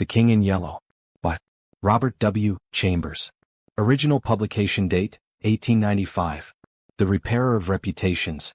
The King in Yellow. By Robert W. Chambers. Original publication date, 1895. The Repairer of Reputations.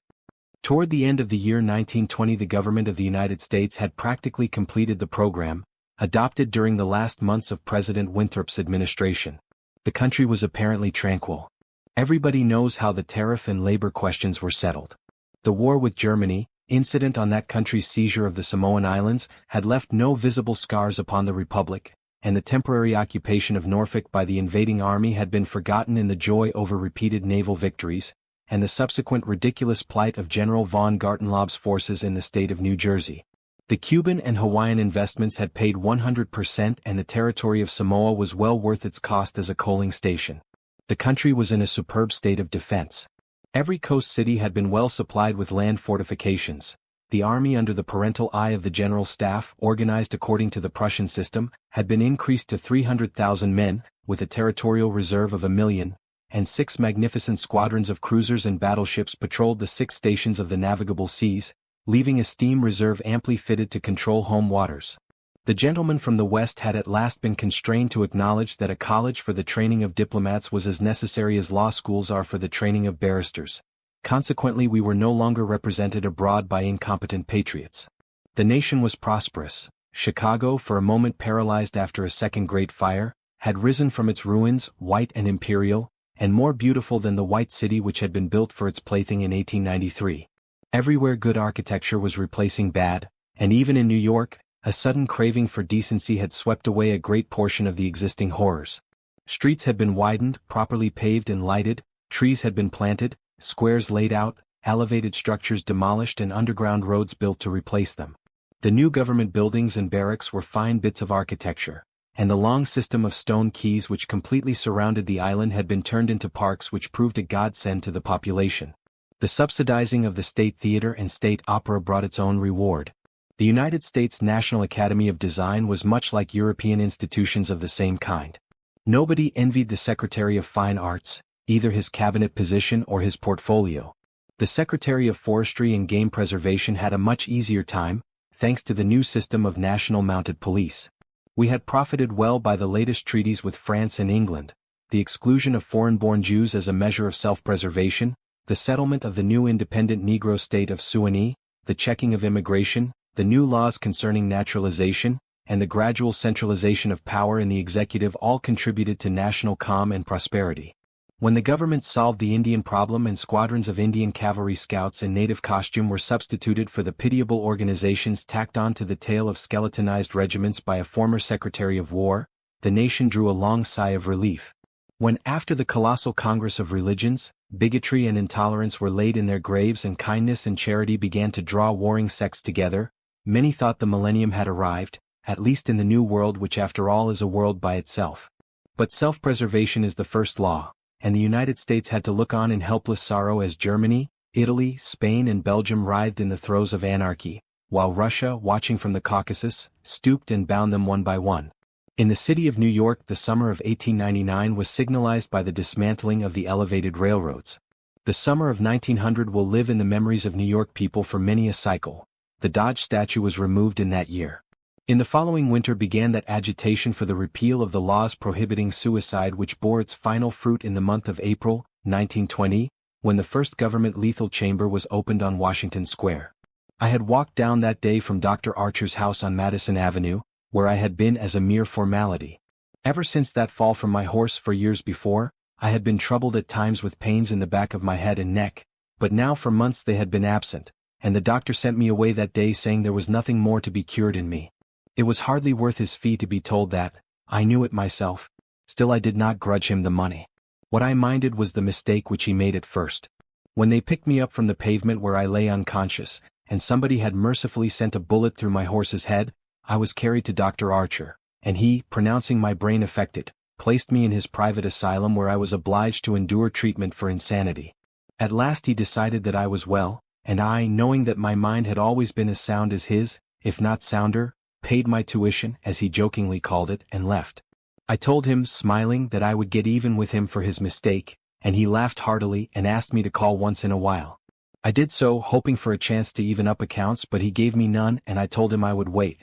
Toward the end of the year 1920, the government of the United States had practically completed the program, adopted during the last months of President Winthrop's administration. The country was apparently tranquil. Everybody knows how the tariff and labor questions were settled. The war with Germany, incident on that country's seizure of the Samoan Islands, had left no visible scars upon the Republic, and the temporary occupation of Norfolk by the invading army had been forgotten in the joy over repeated naval victories, and the subsequent ridiculous plight of General von Gartenlaub's forces in the state of New Jersey. The Cuban and Hawaiian investments had paid 100%, and the territory of Samoa was well worth its cost as a coaling station. The country was in a superb state of defense. Every coast city had been well supplied with land fortifications. The army, under the parental eye of the General Staff, organized according to the Prussian system, had been increased to 300,000 men, with a territorial reserve of 1,000,000, and 6 magnificent squadrons of cruisers and battleships patrolled the 6 stations of the navigable seas, leaving a steam reserve amply fitted to control home waters. The gentlemen from the West had at last been constrained to acknowledge that a college for the training of diplomats was as necessary as law schools are for the training of barristers. Consequently, we were no longer represented abroad by incompetent patriots. The nation was prosperous. Chicago, for a moment paralyzed after a second great fire, had risen from its ruins, white and imperial, and more beautiful than the white city which had been built for its plaything in 1893. Everywhere good architecture was replacing bad, and even in New York, a sudden craving for decency had swept away a great portion of the existing horrors. Streets had been widened, properly paved and lighted, trees had been planted, squares laid out, elevated structures demolished and underground roads built to replace them. The new government buildings and barracks were fine bits of architecture, and the long system of stone quays which completely surrounded the island had been turned into parks which proved a godsend to the population. The subsidizing of the State Theater and State Opera brought its own reward. The United States National Academy of Design was much like European institutions of the same kind. Nobody envied the Secretary of Fine Arts, either his cabinet position or his portfolio. The Secretary of Forestry and Game Preservation had a much easier time, thanks to the new system of national mounted police. We had profited well by the latest treaties with France and England, the exclusion of foreign-born Jews as a measure of self-preservation, the settlement of the new independent Negro state of Suwanee, the checking of immigration, the new laws concerning naturalization, and the gradual centralization of power in the executive all contributed to national calm and prosperity. When the government solved the Indian problem and squadrons of Indian cavalry scouts in native costume were substituted for the pitiable organizations tacked on to the tail of skeletonized regiments by a former Secretary of War, the nation drew a long sigh of relief. When, after the colossal Congress of Religions, bigotry and intolerance were laid in their graves and kindness and charity began to draw warring sects together, many thought the millennium had arrived, at least in the New World, which after all is a world by itself. But self-preservation is the first law, and the United States had to look on in helpless sorrow as Germany, Italy, Spain and Belgium writhed in the throes of anarchy, while Russia, watching from the Caucasus, stooped and bound them one by one. In the city of New York, the summer of 1899 was signalized by the dismantling of the elevated railroads. The summer of 1900 will live in the memories of New York people for many a cycle. The Dodge statue was removed in that year. In the following winter began that agitation for the repeal of the laws prohibiting suicide which bore its final fruit in the month of April, 1920, when the first government lethal chamber was opened on Washington Square. I had walked down that day from Dr. Archer's house on Madison Avenue, where I had been as a mere formality. Ever since that fall from my horse 4 years before, I had been troubled at times with pains in the back of my head and neck, but now for months they had been absent, and the doctor sent me away that day saying there was nothing more to be cured in me. It was hardly worth his fee to be told that. I knew it myself. Still I did not grudge him the money. What I minded was the mistake which he made at first. When they picked me up from the pavement where I lay unconscious, and somebody had mercifully sent a bullet through my horse's head, I was carried to Dr. Archer, and he, pronouncing my brain affected, placed me in his private asylum where I was obliged to endure treatment for insanity. At last he decided that I was well, and I, knowing that my mind had always been as sound as his, if not sounder, paid my tuition, as he jokingly called it, and left. I told him, smiling, that I would get even with him for his mistake, and he laughed heartily and asked me to call once in a while. I did so, hoping for a chance to even up accounts, but he gave me none, and I told him I would wait.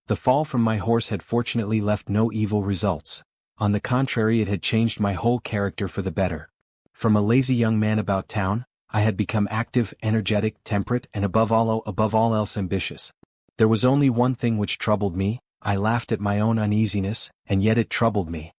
The fall from my horse had fortunately left no evil results. On the contrary, it had changed my whole character for the better. From a lazy young man about town, I had become active, energetic, temperate, and above all else ambitious. There was only one thing which troubled me. I laughed at my own uneasiness, and yet it troubled me.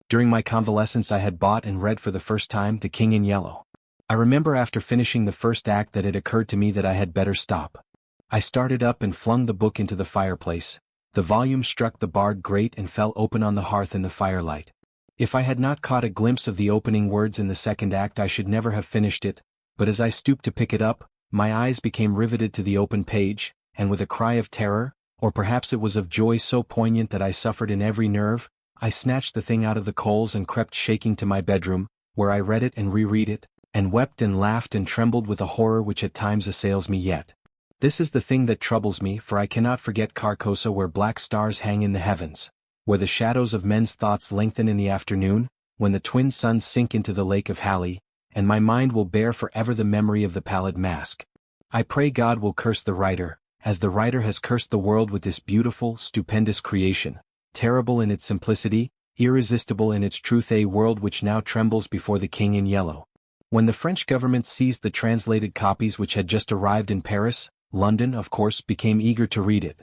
During my convalescence I had bought and read for the first time The King in Yellow. I remember after finishing the first act that it occurred to me that I had better stop. I started up and flung the book into the fireplace. The volume struck the barred grate and fell open on the hearth in the firelight. If I had not caught a glimpse of the opening words in the second act I should never have finished it, but as I stooped to pick it up, my eyes became riveted to the open page, and with a cry of terror, or perhaps it was of joy so poignant that I suffered in every nerve, I snatched the thing out of the coals and crept shaking to my bedroom, where I read it and reread it, and wept and laughed and trembled with a horror which at times assails me yet. This is the thing that troubles me, for I cannot forget Carcosa, where black stars hang in the heavens, where the shadows of men's thoughts lengthen in the afternoon, when the twin suns sink into the lake of Hali, and my mind will bear forever the memory of the pallid mask. I pray God will curse the writer, as the writer has cursed the world with this beautiful, stupendous creation, terrible in its simplicity, irresistible in its truth, a world which now trembles before the King in Yellow. When the French government seized the translated copies which had just arrived in Paris, London, of course, became eager to read it.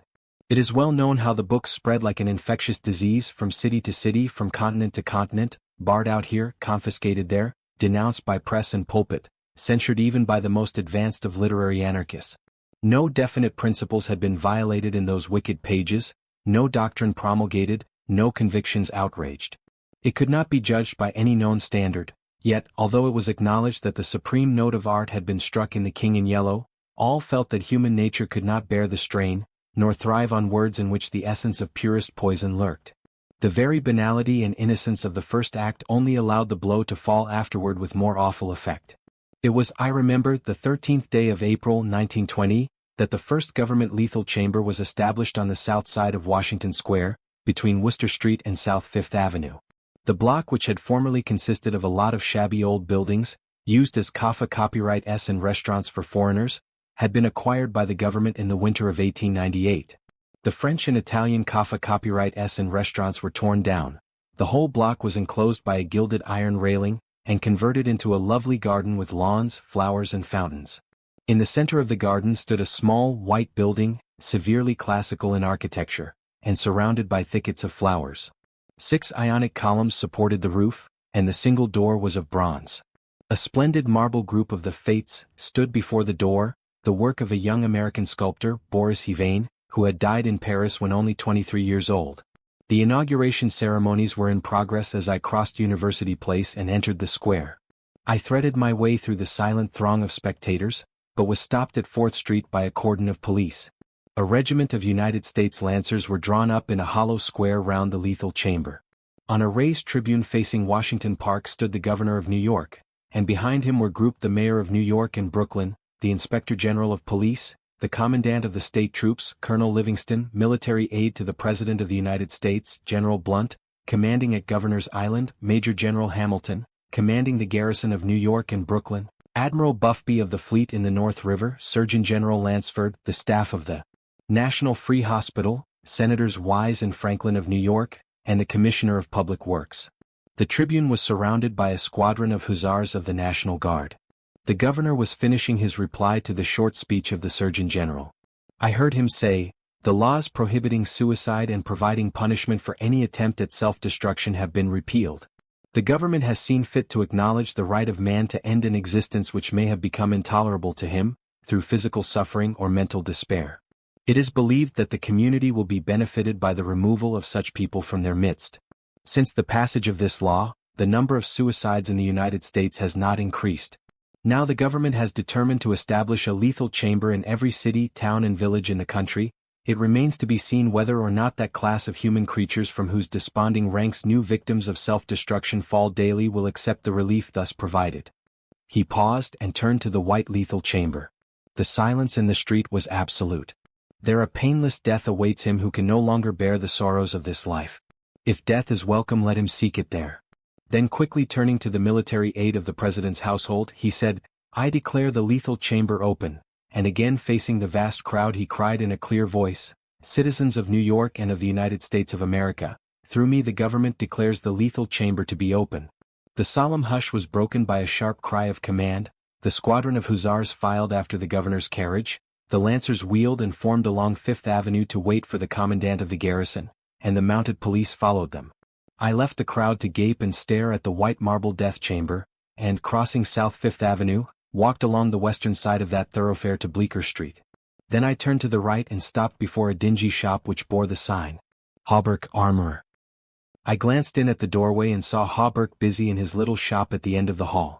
It is well known how the book spread like an infectious disease from city to city, from continent to continent, barred out here, confiscated there, denounced by press and pulpit, censured even by the most advanced of literary anarchists. No definite principles had been violated in those wicked pages, no doctrine promulgated, no convictions outraged. It could not be judged by any known standard, yet, although it was acknowledged that the supreme note of art had been struck in The King in Yellow, all felt that human nature could not bear the strain, nor thrive on words in which the essence of purest poison lurked. The very banality and innocence of the first act only allowed the blow to fall afterward with more awful effect. It was, I remember, the 13th day of April 1920, that the first government lethal chamber was established on the south side of Washington Square, between Worcester Street and South Fifth Avenue. The block, which had formerly consisted of a lot of shabby old buildings, used as Kaffa copyright S and restaurants for foreigners, had been acquired by the government in the winter of 1898. The French and Italian Kaffa copyright S and restaurants were torn down. The whole block was enclosed by a gilded iron railing, and converted into a lovely garden with lawns, flowers and fountains. In the center of the garden stood a small, white building, severely classical in architecture, and surrounded by thickets of flowers. 6 Ionic columns supported the roof, and the single door was of bronze. A splendid marble group of the Fates stood before the door, the work of a young American sculptor, Boris Yvain, who had died in Paris when only 23 years old. The inauguration ceremonies were in progress as I crossed University Place and entered the square. I threaded my way through the silent throng of spectators, but was stopped at 4th Street by a cordon of police. A regiment of United States Lancers were drawn up in a hollow square round the lethal chamber. On a raised tribune facing Washington Park stood the Governor of New York, and behind him were grouped the Mayor of New York and Brooklyn, the Inspector General of Police, the Commandant of the State Troops, Colonel Livingston, military aide to the President of the United States, General Blunt, commanding at Governor's Island, Major General Hamilton, commanding the garrison of New York and Brooklyn, Admiral Buffby of the fleet in the North River, Surgeon General Lansford, the staff of the National Free Hospital, Senators Wise and Franklin of New York, and the Commissioner of Public Works. The tribune was surrounded by a squadron of hussars of the National Guard. The governor was finishing his reply to the short speech of the Surgeon General. I heard him say, "The laws prohibiting suicide and providing punishment for any attempt at self-destruction have been repealed. The government has seen fit to acknowledge the right of man to end an existence which may have become intolerable to him, through physical suffering or mental despair. It is believed that the community will be benefited by the removal of such people from their midst. Since the passage of this law, the number of suicides in the United States has not increased. Now the government has determined to establish a lethal chamber in every city, town and village in the country. It remains to be seen whether or not that class of human creatures from whose desponding ranks new victims of self-destruction fall daily will accept the relief thus provided." He paused and turned to the white lethal chamber. The silence in the street was absolute. There a painless death awaits him who can no longer bear the sorrows of this life. If death is welcome, let him seek it there. Then quickly turning to the military aide of the President's household, he said, "I declare the lethal chamber open," and again facing the vast crowd he cried in a clear voice, Citizens of New York and of the United States of America, through me the government declares the lethal chamber to be open. The solemn hush was broken by a sharp cry of command. The squadron of hussars filed after the governor's carriage, the lancers wheeled and formed along Fifth Avenue to wait for the commandant of the garrison, and the mounted police followed them. I left the crowd to gape and stare at the white marble death chamber, and, crossing South Fifth Avenue, walked along the western side of that thoroughfare to Bleecker Street. Then I turned to the right and stopped before a dingy shop which bore the sign, Hawberk Armorer. I glanced in at the doorway and saw Hawberk busy in his little shop at the end of the hall.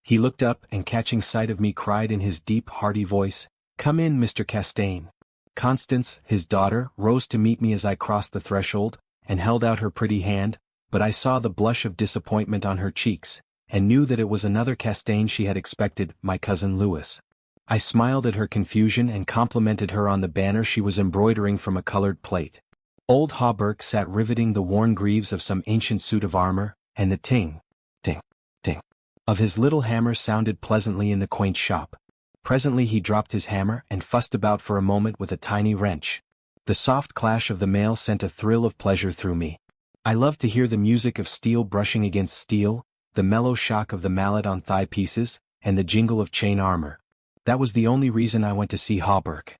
He looked up and, catching sight of me, cried in his deep, hearty voice, "Come in, Mr. Castaigne." Constance, his daughter, rose to meet me as I crossed the threshold, and held out her pretty hand, but I saw the blush of disappointment on her cheeks, and knew that it was another Castaigne she had expected, my cousin Louis. I smiled at her confusion and complimented her on the banner she was embroidering from a colored plate. Old Hawberk sat riveting the worn greaves of some ancient suit of armor, and the ting, ting, ting of his little hammer sounded pleasantly in the quaint shop. Presently he dropped his hammer and fussed about for a moment with a tiny wrench. The soft clash of the mail sent a thrill of pleasure through me. I loved to hear the music of steel brushing against steel, the mellow shock of the mallet on thigh pieces, and the jingle of chain armor. That was the only reason I went to see Hawberk.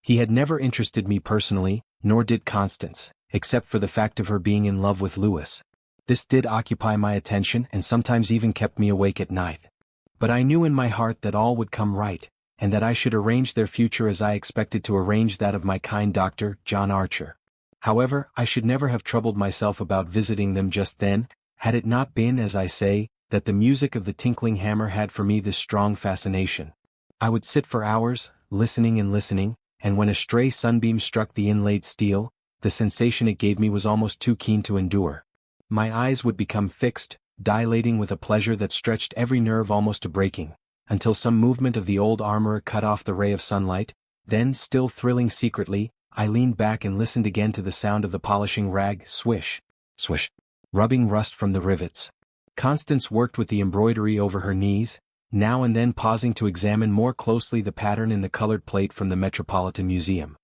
He had never interested me personally, nor did Constance, except for the fact of her being in love with Louis. This did occupy my attention and sometimes even kept me awake at night. But I knew in my heart that all would come right, and that I should arrange their future as I expected to arrange that of my kind doctor, John Archer. However, I should never have troubled myself about visiting them just then, had it not been, as I say, that the music of the tinkling hammer had for me this strong fascination. I would sit for hours, listening and listening, and when a stray sunbeam struck the inlaid steel, the sensation it gave me was almost too keen to endure. My eyes would become fixed, dilating with a pleasure that stretched every nerve almost to breaking, until some movement of the old armorer cut off the ray of sunlight. Then, still thrilling secretly, I leaned back and listened again to the sound of the polishing rag, swish, swish, rubbing rust from the rivets. Constance worked with the embroidery over her knees, now and then pausing to examine more closely the pattern in the colored plate from the Metropolitan Museum.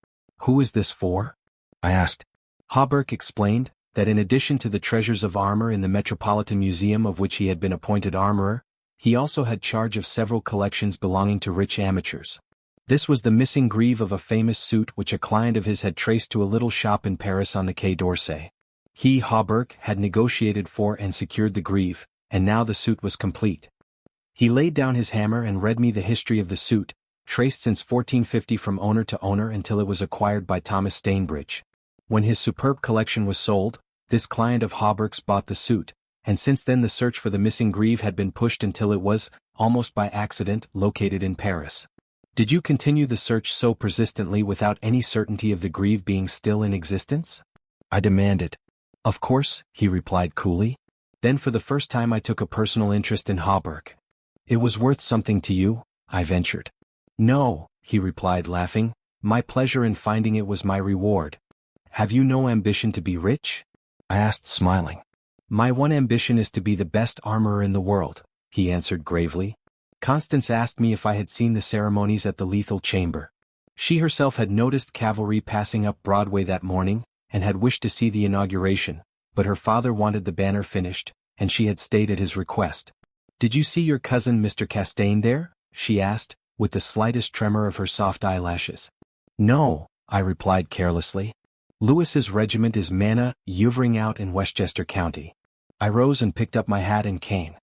"Who is this for?" I asked. Hawberk explained that in addition to the treasures of armor in the Metropolitan Museum of which he had been appointed armorer, he also had charge of several collections belonging to rich amateurs. This was the missing greave of a famous suit which a client of his had traced to a little shop in Paris on the Quai d'Orsay. He, Hawberk, had negotiated for and secured the greave, and now the suit was complete. He laid down his hammer and read me the history of the suit, traced since 1450 from owner to owner until it was acquired by Thomas Stainbridge. When his superb collection was sold, this client of Hawberk's bought the suit, and since then the search for the missing greave had been pushed until it was, almost by accident, located in Paris. "Did you continue the search so persistently without any certainty of the greave being still in existence?" I demanded. "Of course," he replied coolly. "Then for the first time I took a personal interest in Hawberk." "It was worth something to you?" I ventured. "No," he replied laughing, "my pleasure in finding it was my reward." "Have you no ambition to be rich?" I asked, smiling. "My one ambition is to be the best armorer in the world," he answered gravely. Constance asked me if I had seen the ceremonies at the lethal chamber. She herself had noticed cavalry passing up Broadway that morning, and had wished to see the inauguration, but her father wanted the banner finished, and she had stayed at his request. "Did you see your cousin Mr. Castaigne there?" she asked, with the slightest tremor of her soft eyelashes. "No," I replied carelessly. "Louis's regiment is manoeuvring out in Westchester County." I rose and picked up my hat and cane.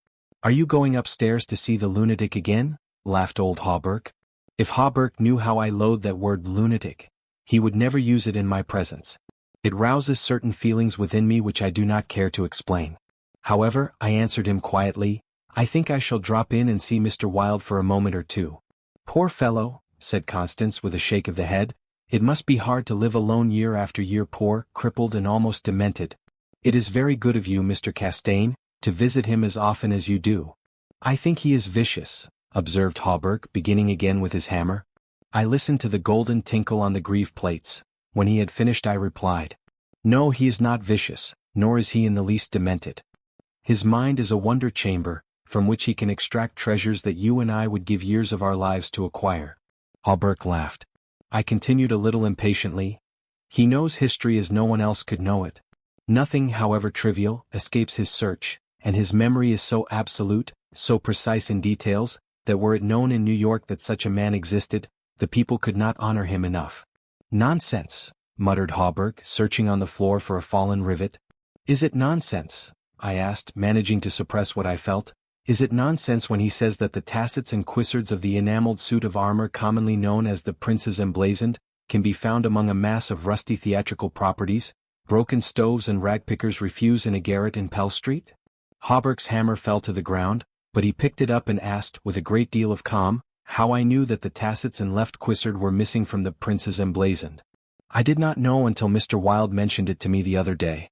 "Are you going upstairs to see the lunatic again?" laughed old Hawberk. If Hawberk knew how I loathed that word lunatic, he would never use it in my presence. It rouses certain feelings within me which I do not care to explain. However, I answered him quietly, "I think I shall drop in and see Mr. Wilde for a moment or two." "Poor fellow," said Constance with a shake of the head, "it must be hard to live alone year after year, poor, crippled and almost demented. It is very good of you, Mr. Castaigne, to visit him as often as you do." "I think he is vicious," observed Hawberk, beginning again with his hammer. I listened to the golden tinkle on the greave plates. When he had finished I replied, "No, he is not vicious, nor is he in the least demented. His mind is a wonder chamber, from which he can extract treasures that you and I would give years of our lives to acquire." Hawberk laughed. I continued a little impatiently, He knows history as no one else could know it. Nothing, however trivial, escapes his search, and his memory is so absolute, so precise in details, that were it known in New York that such a man existed, the people could not honor him enough. Nonsense, muttered Hawberk, searching on the floor for a fallen rivet. Is it nonsense? I asked, managing to suppress what I felt. Is it nonsense when he says that the tassets and cuissards of the enameled suit of armor commonly known as the Prince's Emblazoned, can be found among a mass of rusty theatrical properties, broken stoves and ragpickers refuse in a garret in Pell Street? Hawberk's hammer fell to the ground, but he picked it up and asked, with a great deal of calm, how I knew that the tassets and left cuissard were missing from the Prince's Emblazoned. I did not know until Mr. Wilde mentioned it to me the other day.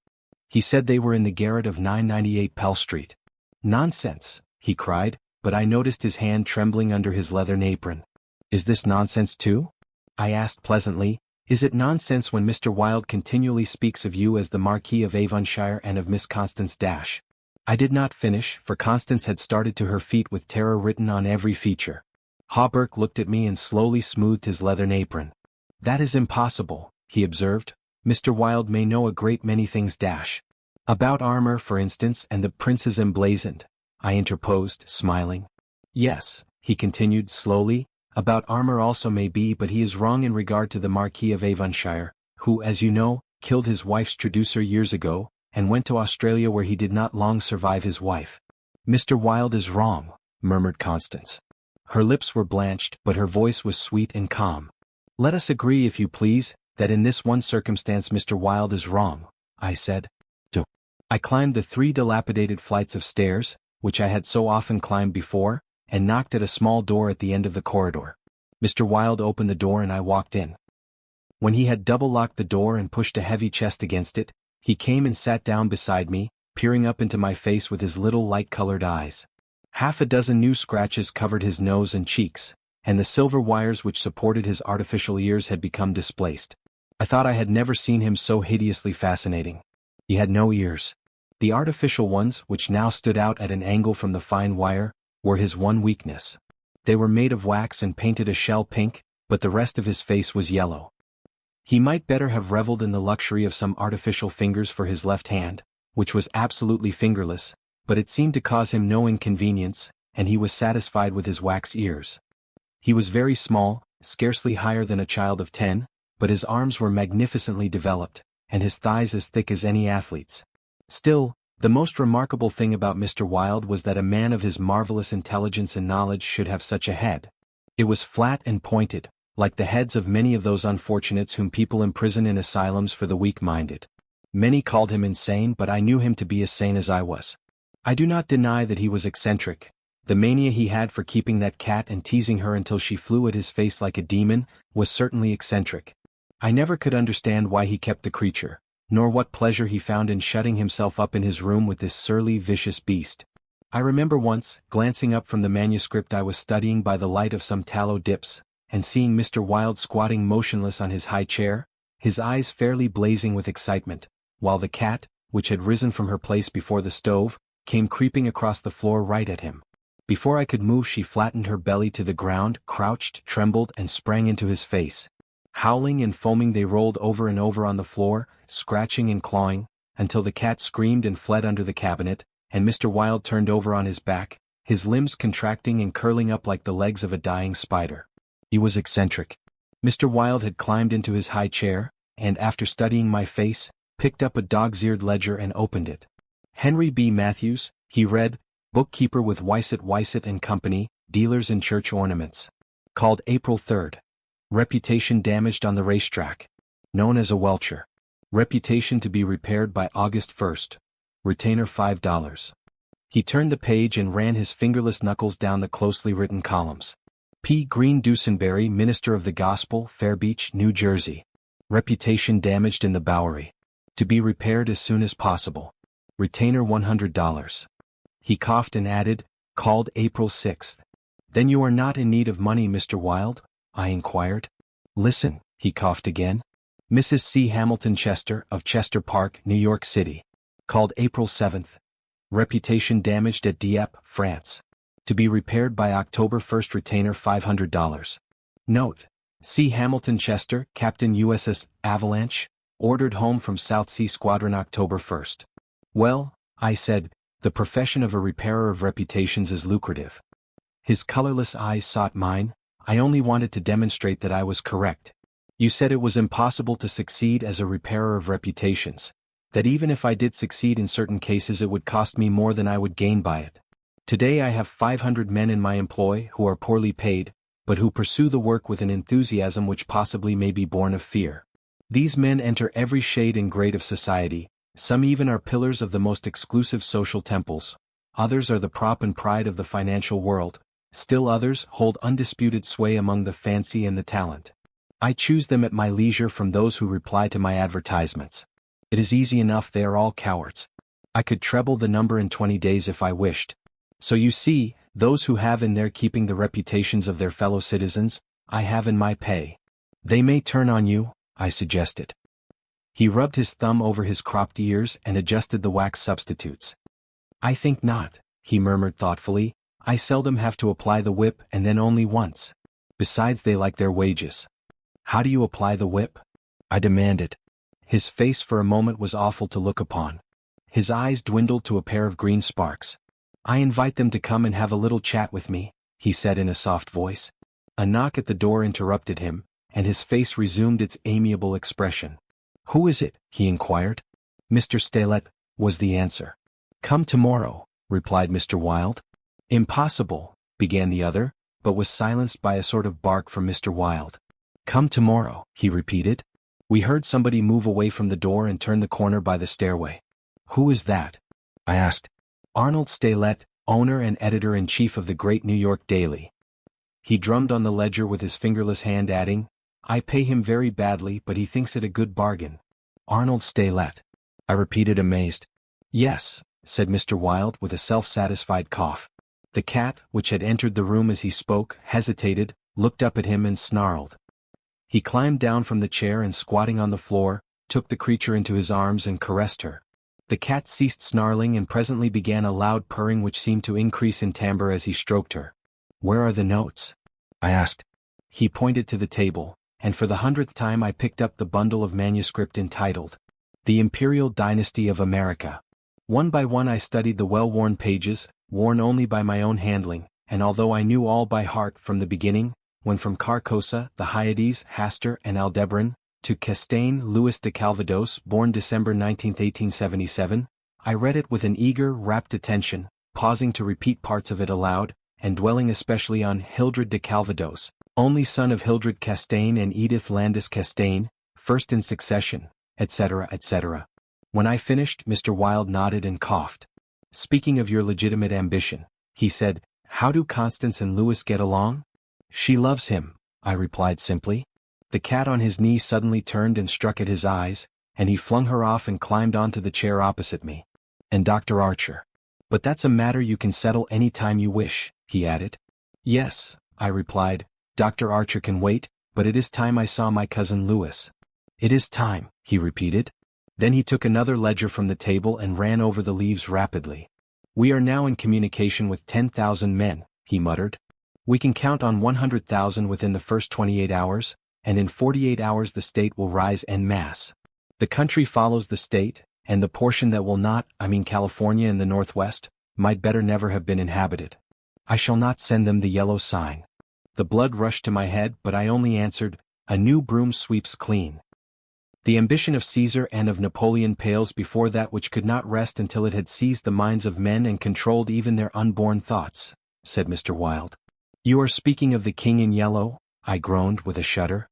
He said they were in the garret of 998 Pell Street. Nonsense, he cried, but I noticed his hand trembling under his leathern apron. Is this nonsense too? I asked pleasantly. Is it nonsense when Mr. Wilde continually speaks of you as the Marquis of Avonshire and of Miss Constance Dash? I did not finish, for Constance had started to her feet with terror written on every feature. Hawberk looked at me and slowly smoothed his leathern apron. That is impossible, he observed. Mr. Wilde may know a great many things dash. About armor, for instance, and the Prince's Emblazoned, I interposed, smiling. Yes, he continued slowly, about armor also may be, but he is wrong in regard to the Marquis of Avonshire, who, as you know, killed his wife's traducer years ago, and went to Australia where he did not long survive his wife. Mr. Wilde is wrong, murmured Constance. Her lips were blanched, but her voice was sweet and calm. Let us agree, if you please, that in this one circumstance Mr. Wilde is wrong, I said. I climbed the 3 dilapidated flights of stairs, which I had so often climbed before, and knocked at a small door at the end of the corridor. Mr. Wilde opened the door and I walked in. When he had double-locked the door and pushed a heavy chest against it, he came and sat down beside me, peering up into my face with his little light-colored eyes. Half a dozen new scratches covered his nose and cheeks, and the silver wires which supported his artificial ears had become displaced. I thought I had never seen him so hideously fascinating. He had no ears. The artificial ones, which now stood out at an angle from the fine wire, were his one weakness. They were made of wax and painted a shell pink, but the rest of his face was yellow. He might better have reveled in the luxury of some artificial fingers for his left hand, which was absolutely fingerless, but it seemed to cause him no inconvenience, and he was satisfied with his wax ears. He was very small, scarcely higher than a child of 10, but his arms were magnificently developed, and his thighs as thick as any athlete's. Still, the most remarkable thing about Mr. Wilde was that a man of his marvelous intelligence and knowledge should have such a head. It was flat and pointed, like the heads of many of those unfortunates whom people imprison in asylums for the weak-minded. Many called him insane, but I knew him to be as sane as I was. I do not deny that he was eccentric. The mania he had for keeping that cat and teasing her until she flew at his face like a demon was certainly eccentric. I never could understand why he kept the creature, nor what pleasure he found in shutting himself up in his room with this surly, vicious beast. I remember once, glancing up from the manuscript I was studying by the light of some tallow dips, and seeing Mr. Wilde squatting motionless on his high chair, his eyes fairly blazing with excitement, while the cat, which had risen from her place before the stove, came creeping across the floor right at him. Before I could move, she flattened her belly to the ground, crouched, trembled, and sprang into his face. Howling and foaming they rolled over and over on the floor, scratching and clawing, until the cat screamed and fled under the cabinet, and Mr. Wilde turned over on his back, his limbs contracting and curling up like the legs of a dying spider. He was eccentric. Mr. Wilde had climbed into his high chair, and after studying my face, picked up a dog's-eared ledger and opened it. Henry B. Matthews, he read, bookkeeper with Weissett and Company, dealers in church ornaments. Called April 3rd. Reputation damaged on the racetrack. Known as a welcher. Reputation to be repaired by August 1st. Retainer $5. He turned the page and ran his fingerless knuckles down the closely written columns. P. Green Dusenberry, minister of the gospel, Fairbeach, New Jersey. Reputation damaged in the Bowery. To be repaired as soon as possible. Retainer $100. He coughed and added, called April 6th. Then you are not in need of money, Mr. Wilde? I inquired. Listen, he coughed again. Mrs. C. Hamilton Chester, of Chester Park, New York City. Called April 7th. Reputation damaged at Dieppe, France. To be repaired by October 1st. Retainer $500. Note. C. Hamilton Chester, Captain USS Avalanche, ordered home from South Sea Squadron October 1st. Well, I said, the profession of a repairer of reputations is lucrative. His colorless eyes sought mine. I only wanted to demonstrate that I was correct. You said it was impossible to succeed as a repairer of reputations, that even if I did succeed in certain cases it would cost me more than I would gain by it. Today I have 500 men in my employ who are poorly paid, but who pursue the work with an enthusiasm which possibly may be born of fear. These men enter every shade and grade of society, some even are pillars of the most exclusive social temples, others are the prop and pride of the financial world, still others hold undisputed sway among the fancy and the talent. I choose them at my leisure from those who reply to my advertisements. It is easy enough, they are all cowards. I could treble the number in 20 days if I wished. So you see, those who have in their keeping the reputations of their fellow citizens, I have in my pay. They may turn on you, I suggested. He rubbed his thumb over his cropped ears and adjusted the wax substitutes. I think not, he murmured thoughtfully. I seldom have to apply the whip and then only once. Besides, they like their wages. How do you apply the whip? I demanded. His face for a moment was awful to look upon. His eyes dwindled to a pair of green sparks. I invite them to come and have a little chat with me, he said in a soft voice. A knock at the door interrupted him, and his face resumed its amiable expression. Who is it? He inquired. Mr. Stelet, was the answer. Come tomorrow, replied Mr. Wilde. Impossible, began the other, but was silenced by a sort of bark from Mr. Wilde. Come tomorrow, he repeated. We heard somebody move away from the door and turn the corner by the stairway. Who is that? I asked. Arnold Stelet, owner and editor-in-chief of the great New York Daily. He drummed on the ledger with his fingerless hand, adding, I pay him very badly, but he thinks it a good bargain. Arnold Stelet. I repeated, amazed. Yes, said Mr. Wilde with a self-satisfied cough. The cat, which had entered the room as he spoke, hesitated, looked up at him and snarled. He climbed down from the chair and, squatting on the floor, took the creature into his arms and caressed her. The cat ceased snarling and presently began a loud purring which seemed to increase in timbre as he stroked her. Where are the notes? I asked. He pointed to the table, and for the 100th time I picked up the bundle of manuscript entitled, The Imperial Dynasty of America. One by one I studied the well-worn pages, worn only by my own handling, and although I knew all by heart from the beginning, when from Carcosa, the Hyades, Hastur and Aldebaran, to Castaigne, Louis de Calvados, born December 19, 1877, I read it with an eager, rapt attention, pausing to repeat parts of it aloud, and dwelling especially on Hildred de Calvados, only son of Hildred Castaigne and Edith Landis Castaigne, first in succession, etc., etc. When I finished, Mr. Wilde nodded and coughed. Speaking of your legitimate ambition, he said, how do Constance and Louis get along? She loves him, I replied simply. The cat on his knee suddenly turned and struck at his eyes, and he flung her off and climbed onto the chair opposite me. And Dr. Archer. But that's a matter you can settle any time you wish, he added. Yes, I replied, Dr. Archer can wait, but it is time I saw my cousin Louis. It is time, he repeated. Then he took another ledger from the table and ran over the leaves rapidly. We are now in communication with 10,000 men, he muttered. We can count on 100,000 within the first 28 hours, and in 48 hours the state will rise en masse. The country follows the state, and the portion that will not, I mean California and the Northwest, might better never have been inhabited. I shall not send them the yellow sign. The blood rushed to my head, but I only answered, a new broom sweeps clean. The ambition of Caesar and of Napoleon pales before that which could not rest until it had seized the minds of men and controlled even their unborn thoughts, said Mr. Wilde. You are speaking of the king in yellow? I groaned with a shudder.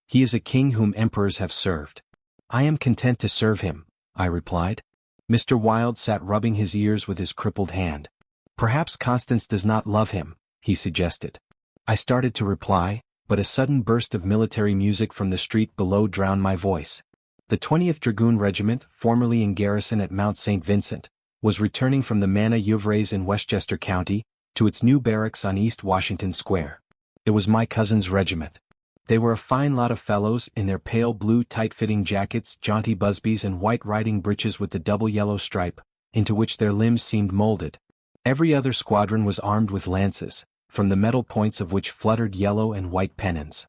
He is a king whom emperors have served. I am content to serve him, I replied. Mr. Wilde sat rubbing his ears with his crippled hand. Perhaps Constance does not love him, he suggested. I started to reply, but a sudden burst of military music from the street below drowned my voice. The 20th Dragoon Regiment, formerly in garrison at Mount St. Vincent, was returning from the Manœuvres in Westchester County, to its new barracks on East Washington Square. It was my cousin's regiment. They were a fine lot of fellows in their pale blue tight-fitting jackets, jaunty busbies and white riding breeches with the double yellow stripe, into which their limbs seemed molded. Every other squadron was armed with lances, from the metal points of which fluttered yellow and white pennons.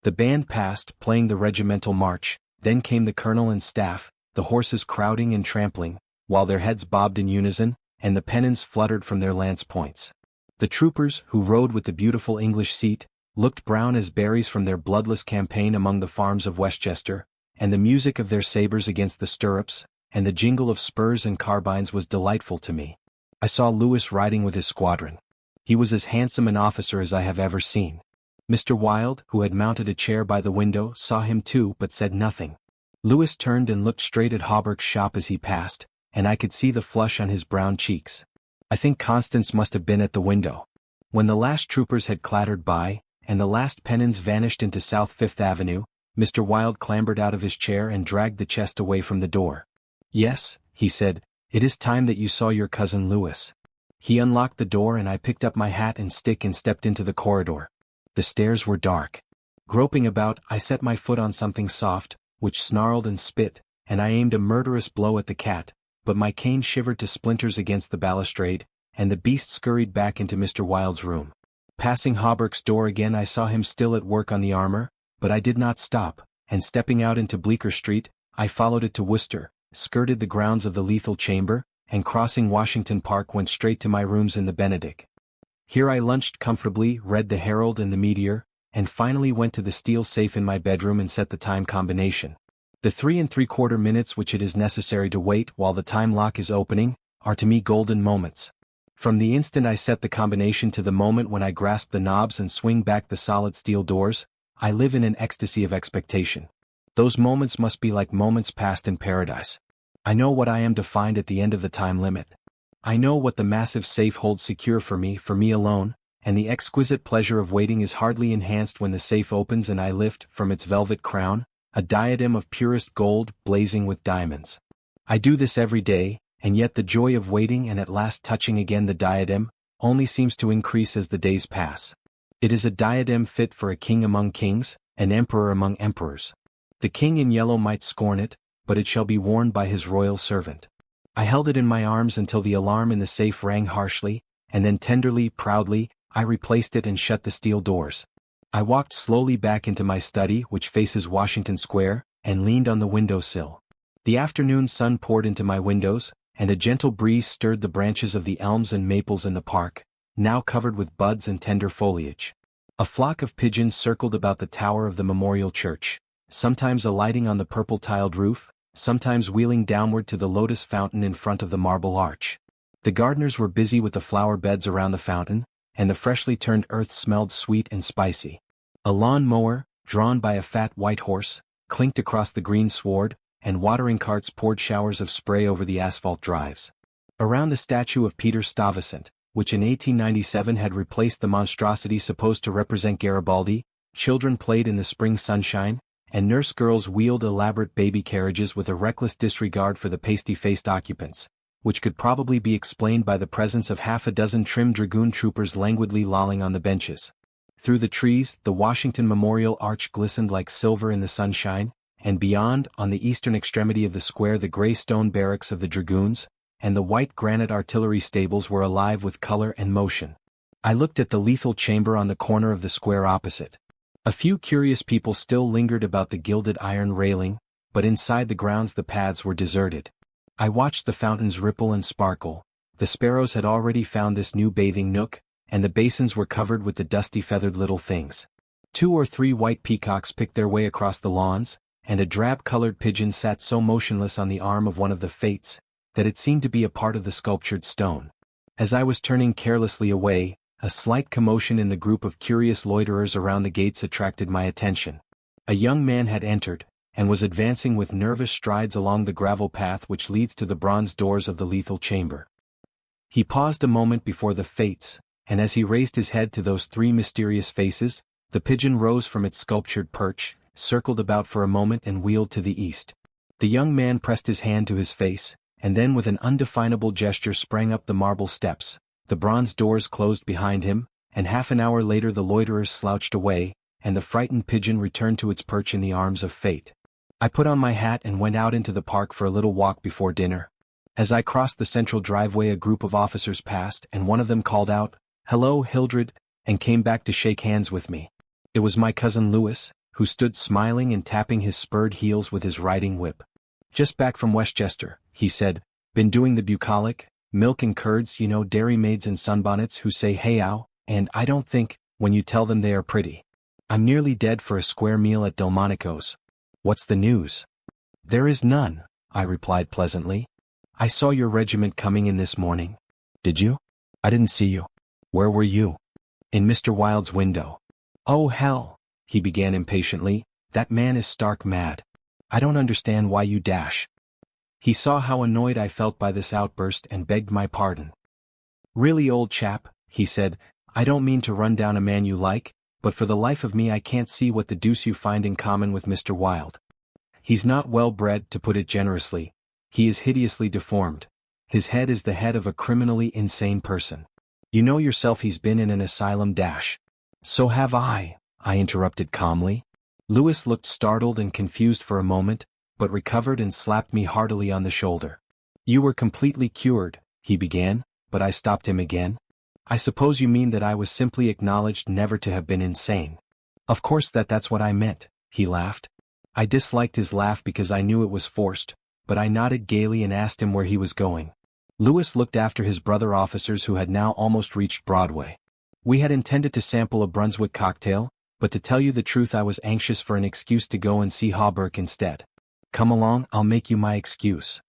The band passed, playing the regimental march, then came the colonel and staff, the horses crowding and trampling, while their heads bobbed in unison, and the pennons fluttered from their lance points. The troopers, who rode with the beautiful English seat, looked brown as berries from their bloodless campaign among the farms of Westchester, and the music of their sabers against the stirrups, and the jingle of spurs and carbines was delightful to me. I saw Lewis riding with his squadron. He was as handsome an officer as I have ever seen. Mr. Wilde, who had mounted a chair by the window, saw him too but said nothing. Lewis turned and looked straight at Hawberk's shop as he passed, and I could see the flush on his brown cheeks. I think Constance must have been at the window. When the last troopers had clattered by, and the last pennons vanished into South Fifth Avenue, Mr. Wilde clambered out of his chair and dragged the chest away from the door. "Yes," he said, "it is time that you saw your cousin Lewis." He unlocked the door and I picked up my hat and stick and stepped into the corridor. The stairs were dark. Groping about, I set my foot on something soft, which snarled and spit, and I aimed a murderous blow at the cat, but my cane shivered to splinters against the balustrade, and the beast scurried back into Mr. Wilde's room. Passing Hawberk's door again, I saw him still at work on the armor, but I did not stop, and stepping out into Bleecker Street, I followed it to Worcester, skirted the grounds of the Lethal Chamber, and crossing Washington Park went straight to my rooms in the Benedict. Here I lunched comfortably, read the Herald and the Meteor, and finally went to the steel safe in my bedroom and set the time combination. The 3 3/4 minutes which it is necessary to wait while the time lock is opening, are to me golden moments. From the instant I set the combination to the moment when I grasp the knobs and swing back the solid steel doors, I live in an ecstasy of expectation. Those moments must be like moments passed in paradise. I know what I am to find at the end of the time limit. I know what the massive safe holds secure for me alone, and the exquisite pleasure of waiting is hardly enhanced when the safe opens and I lift, from its velvet crown, a diadem of purest gold, blazing with diamonds. I do this every day, and yet the joy of waiting and at last touching again the diadem, only seems to increase as the days pass. It is a diadem fit for a king among kings, an emperor among emperors. The king in yellow might scorn it, but it shall be worn by his royal servant. I held it in my arms until the alarm in the safe rang harshly, and then tenderly, proudly, I replaced it and shut the steel doors. I walked slowly back into my study, which faces Washington Square, and leaned on the window-sill. The afternoon sun poured into my windows, and a gentle breeze stirred the branches of the elms and maples in the park, now covered with buds and tender foliage. A flock of pigeons circled about the tower of the Memorial Church, sometimes alighting on the purple-tiled roof, sometimes wheeling downward to the lotus fountain in front of the marble arch. The gardeners were busy with the flower beds around the fountain, and the freshly turned earth smelled sweet and spicy. A lawn mower, drawn by a fat white horse, clinked across the green sward, and watering carts poured showers of spray over the asphalt drives. Around the statue of Peter Stuyvesant, which in 1897 had replaced the monstrosity supposed to represent Garibaldi, children played in the spring sunshine, and nurse girls wheeled elaborate baby carriages with a reckless disregard for the pasty-faced occupants, which could probably be explained by the presence of half a dozen trim dragoon troopers languidly lolling on the benches. Through the trees, the Washington Memorial Arch glistened like silver in the sunshine, and beyond, on the eastern extremity of the square, the gray stone barracks of the dragoons, and the white granite artillery stables were alive with color and motion. I looked at the Lethal Chamber on the corner of the square opposite. A few curious people still lingered about the gilded iron railing, but inside the grounds the paths were deserted. I watched the fountains ripple and sparkle. The sparrows had already found this new bathing nook, and the basins were covered with the dusty feathered little things. 2 or 3 white peacocks picked their way across the lawns, and a drab-colored pigeon sat so motionless on the arm of one of the fates, that it seemed to be a part of the sculptured stone. As I was turning carelessly away, a slight commotion in the group of curious loiterers around the gates attracted my attention. A young man had entered, and was advancing with nervous strides along the gravel path which leads to the bronze doors of the Lethal Chamber. He paused a moment before the fates, and as he raised his head to those 3 mysterious faces, the pigeon rose from its sculptured perch, circled about for a moment and wheeled to the east. The young man pressed his hand to his face, and then with an undefinable gesture sprang up the marble steps. The bronze doors closed behind him, and half an hour later the loiterers slouched away, and the frightened pigeon returned to its perch in the arms of fate. I put on my hat and went out into the park for a little walk before dinner. As I crossed the central driveway, a group of officers passed, and one of them called out, "Hello, Hildred," and came back to shake hands with me. It was my cousin Lewis, who stood smiling and tapping his spurred heels with his riding whip. "Just back from Westchester," he said. "Been doing the bucolic, milk and curds, you know, dairy maids in sunbonnets who say hey-ow, and I don't think, when you tell them they are pretty. I'm nearly dead for a square meal at Delmonico's. What's the news?" "There is none," I replied pleasantly. "I saw your regiment coming in this morning." "Did you? I didn't see you. Where were you?" "In Mr. Wilde's window." "Oh hell," he began impatiently, "that man is stark mad. I don't understand why you dash." He saw how annoyed I felt by this outburst and begged my pardon. "Really, old chap," he said, "I don't mean to run down a man you like, but for the life of me I can't see what the deuce you find in common with Mr. Wilde. He's not well bred, to put it generously. He is hideously deformed. His head is the head of a criminally insane person. You know yourself he's been in an asylum dash." "So have I interrupted calmly. Lewis looked startled and confused for a moment, but recovered and slapped me heartily on the shoulder. "You were completely cured," he began, but I stopped him again. "I suppose you mean that I was simply acknowledged never to have been insane." "Of course that's what I meant," he laughed. I disliked his laugh because I knew it was forced, but I nodded gaily and asked him where he was going. Lewis looked after his brother officers who had now almost reached Broadway. We had intended to sample a Brunswick cocktail, but to tell you the truth I was anxious for an excuse to go and see Hawberk instead. "Come along, I'll make you my excuse."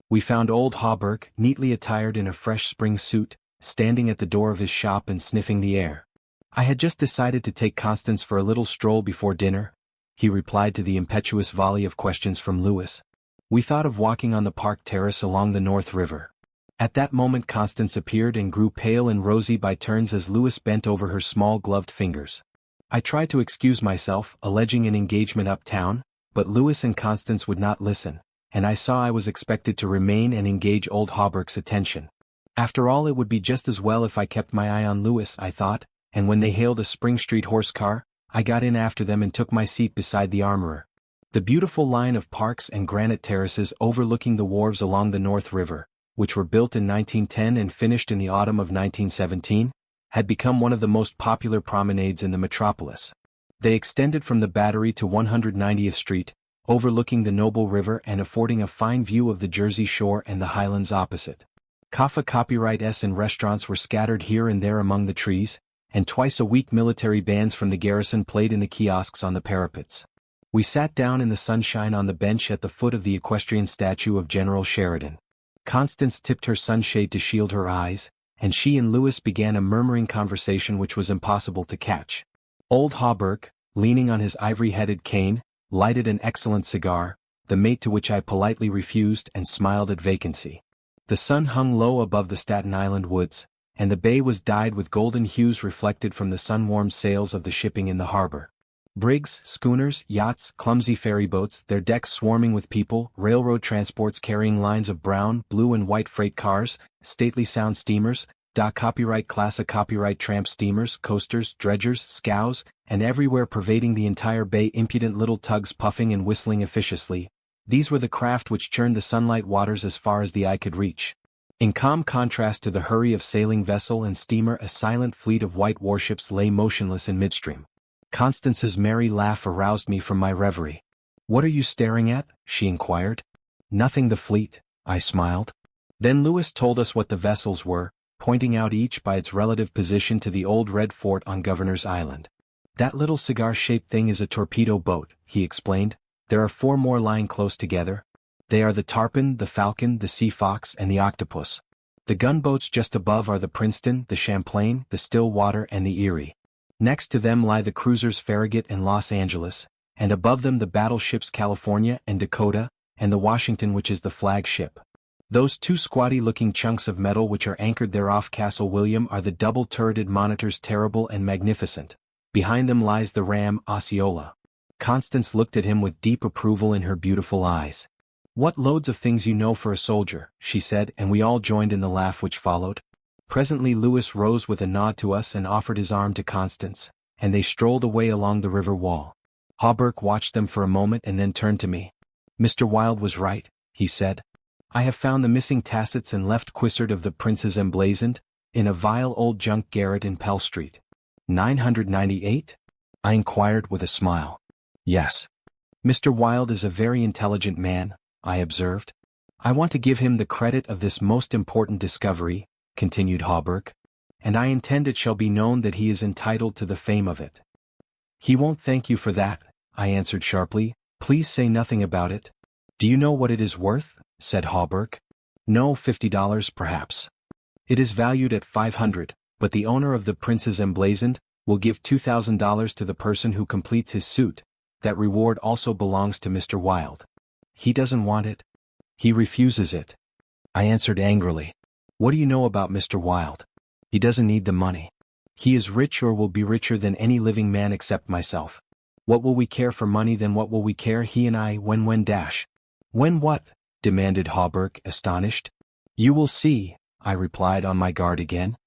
We found old Hawberk, neatly attired in a fresh spring suit, standing at the door of his shop and sniffing the air. "I had just decided to take Constance for a little stroll before dinner," he replied to the impetuous volley of questions from Lewis. "We thought of walking on the park terrace along the North River." At that moment Constance appeared and grew pale and rosy by turns as Lewis bent over her small gloved fingers. I tried to excuse myself, alleging an engagement uptown, but Lewis and Constance would not listen, and I saw I was expected to remain and engage old Hawberk's attention. After all, it would be just as well if I kept my eye on Lewis, I thought, and when they hailed a Spring Street horse car, I got in after them and took my seat beside the armorer. The beautiful line of parks and granite terraces overlooking the wharves along the North River, which were built in 1910 and finished in the autumn of 1917, had become one of the most popular promenades in the metropolis. They extended from the Battery to 190th Street, overlooking the noble river and affording a fine view of the Jersey Shore and the Highlands opposite. Copyright and restaurants were scattered here and there among the trees, and twice a week military bands from the garrison played in the kiosks on the parapets. We sat down in the sunshine on the bench at the foot of the equestrian statue of General Sheridan. Constance tipped her sunshade to shield her eyes, and she and Lewis began a murmuring conversation which was impossible to catch. Old Hawberk, leaning on his ivory-headed cane, lighted an excellent cigar, the mate to which I politely refused, and smiled at vacancy. The sun hung low above the Staten Island woods, and the bay was dyed with golden hues reflected from the sun-warmed sails of the shipping in the harbor. Brigs, schooners, yachts, clumsy ferryboats, their decks swarming with people, railroad transports carrying lines of brown, blue and white freight cars, stately sound steamers, copyright classic copyright tramp steamers, coasters, dredgers, scows, and everywhere pervading the entire bay impudent little tugs puffing and whistling officiously. These were the craft which churned the sunlight waters as far as the eye could reach. In calm contrast to the hurry of sailing vessel and steamer, a silent fleet of white warships lay motionless in midstream. Constance's merry laugh aroused me from my reverie. "What are you staring at?" she inquired. "Nothing, the fleet," I smiled. Then Lewis told us what the vessels were, pointing out each by its relative position to the old red fort on Governor's Island. "That little cigar-shaped thing is a torpedo boat," he explained. "There are 4 more lying close together. They are the Tarpon, the Falcon, the Sea Fox, and the Octopus. The gunboats just above are the Princeton, the Champlain, the Stillwater, and the Erie. Next to them lie the cruisers Farragut and Los Angeles, and above them the battleships California and Dakota, and the Washington, which is the flagship. Those 2 squatty-looking chunks of metal which are anchored there off Castle William are the double-turreted monitors Terrible and Magnificent. Behind them lies the ram Osceola." Constance looked at him with deep approval in her beautiful eyes. "What loads of things you know for a soldier," she said, and we all joined in the laugh which followed. Presently Lewis rose with a nod to us and offered his arm to Constance, and they strolled away along the river wall. Hawberk watched them for a moment and then turned to me. "Mr. Wilde was right," he said. "I have found the missing tassets and left Quissard of the Princes emblazoned, in a vile old junk garret in Pell Street." 998? I inquired with a smile. Yes. Mr. Wilde is a very intelligent man, I observed. I want to give him the credit of this most important discovery, continued Hawberk, and I intend it shall be known that he is entitled to the fame of it. He won't thank you for that, I answered sharply. Please say nothing about it. Do you know what it is worth? Said Hawberk. No, $50 perhaps. It is valued at 500, but the owner of the Prince's Emblazoned will give $2,000 to the person who completes his suit. That reward also belongs to Mr. Wilde. He doesn't want it. He refuses it. I answered angrily. What do you know about Mr. Wilde? He doesn't need the money. He is rich or will be richer than any living man except myself. What will we care for money then what will we care he and I when When what? Demanded Hawberk, astonished. You will see, I replied on my guard again.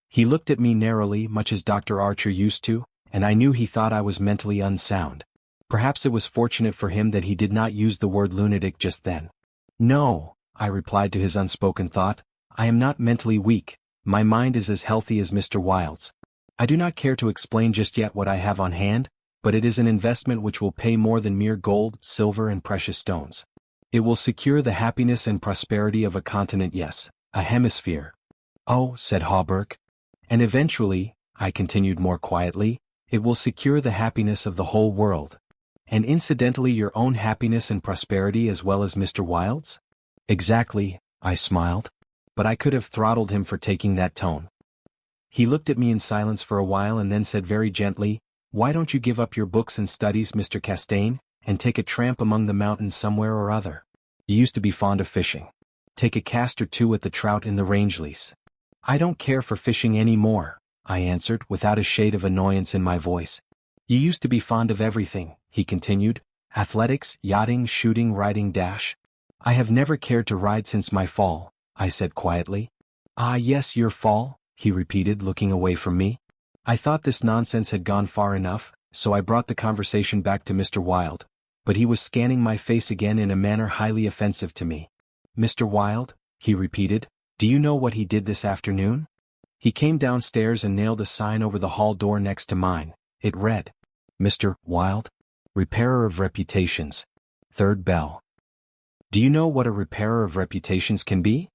He looked at me narrowly, much as Dr. Archer used to, and I knew he thought I was mentally unsound. Perhaps it was fortunate for him that he did not use the word lunatic just then. No, I replied to his unspoken thought, I am not mentally weak, my mind is as healthy as Mr. Wilde's. I do not care to explain just yet what I have on hand, but it is an investment which will pay more than mere gold, silver and precious stones. It will secure the happiness and prosperity of a continent, yes, a hemisphere. Oh, said Hawberk. And eventually, I continued more quietly, it will secure the happiness of the whole world. And incidentally your own happiness and prosperity as well as Mr. Wilde's? Exactly, I smiled. But I could have throttled him for taking that tone. He looked at me in silence for a while and then said very gently, Why don't you give up your books and studies, Mr. Castaigne, and take a tramp among the mountains somewhere or other? You used to be fond of fishing. Take a cast or two at the trout in the Rangeley's. I don't care for fishing any more, I answered without a shade of annoyance in my voice. You used to be fond of everything, he continued, athletics, yachting, shooting, riding dash. I have never cared to ride since my fall, I said quietly. Ah yes, your fall, he repeated looking away from me. I thought this nonsense had gone far enough, so I brought the conversation back to Mr. Wilde, but he was scanning my face again in a manner highly offensive to me. Mr. Wilde, he repeated, do you know what he did this afternoon? He came downstairs and nailed a sign over the hall door next to mine. It read, Mr. Wilde, repairer of reputations, third bell. Do you know what a repairer of reputations can be?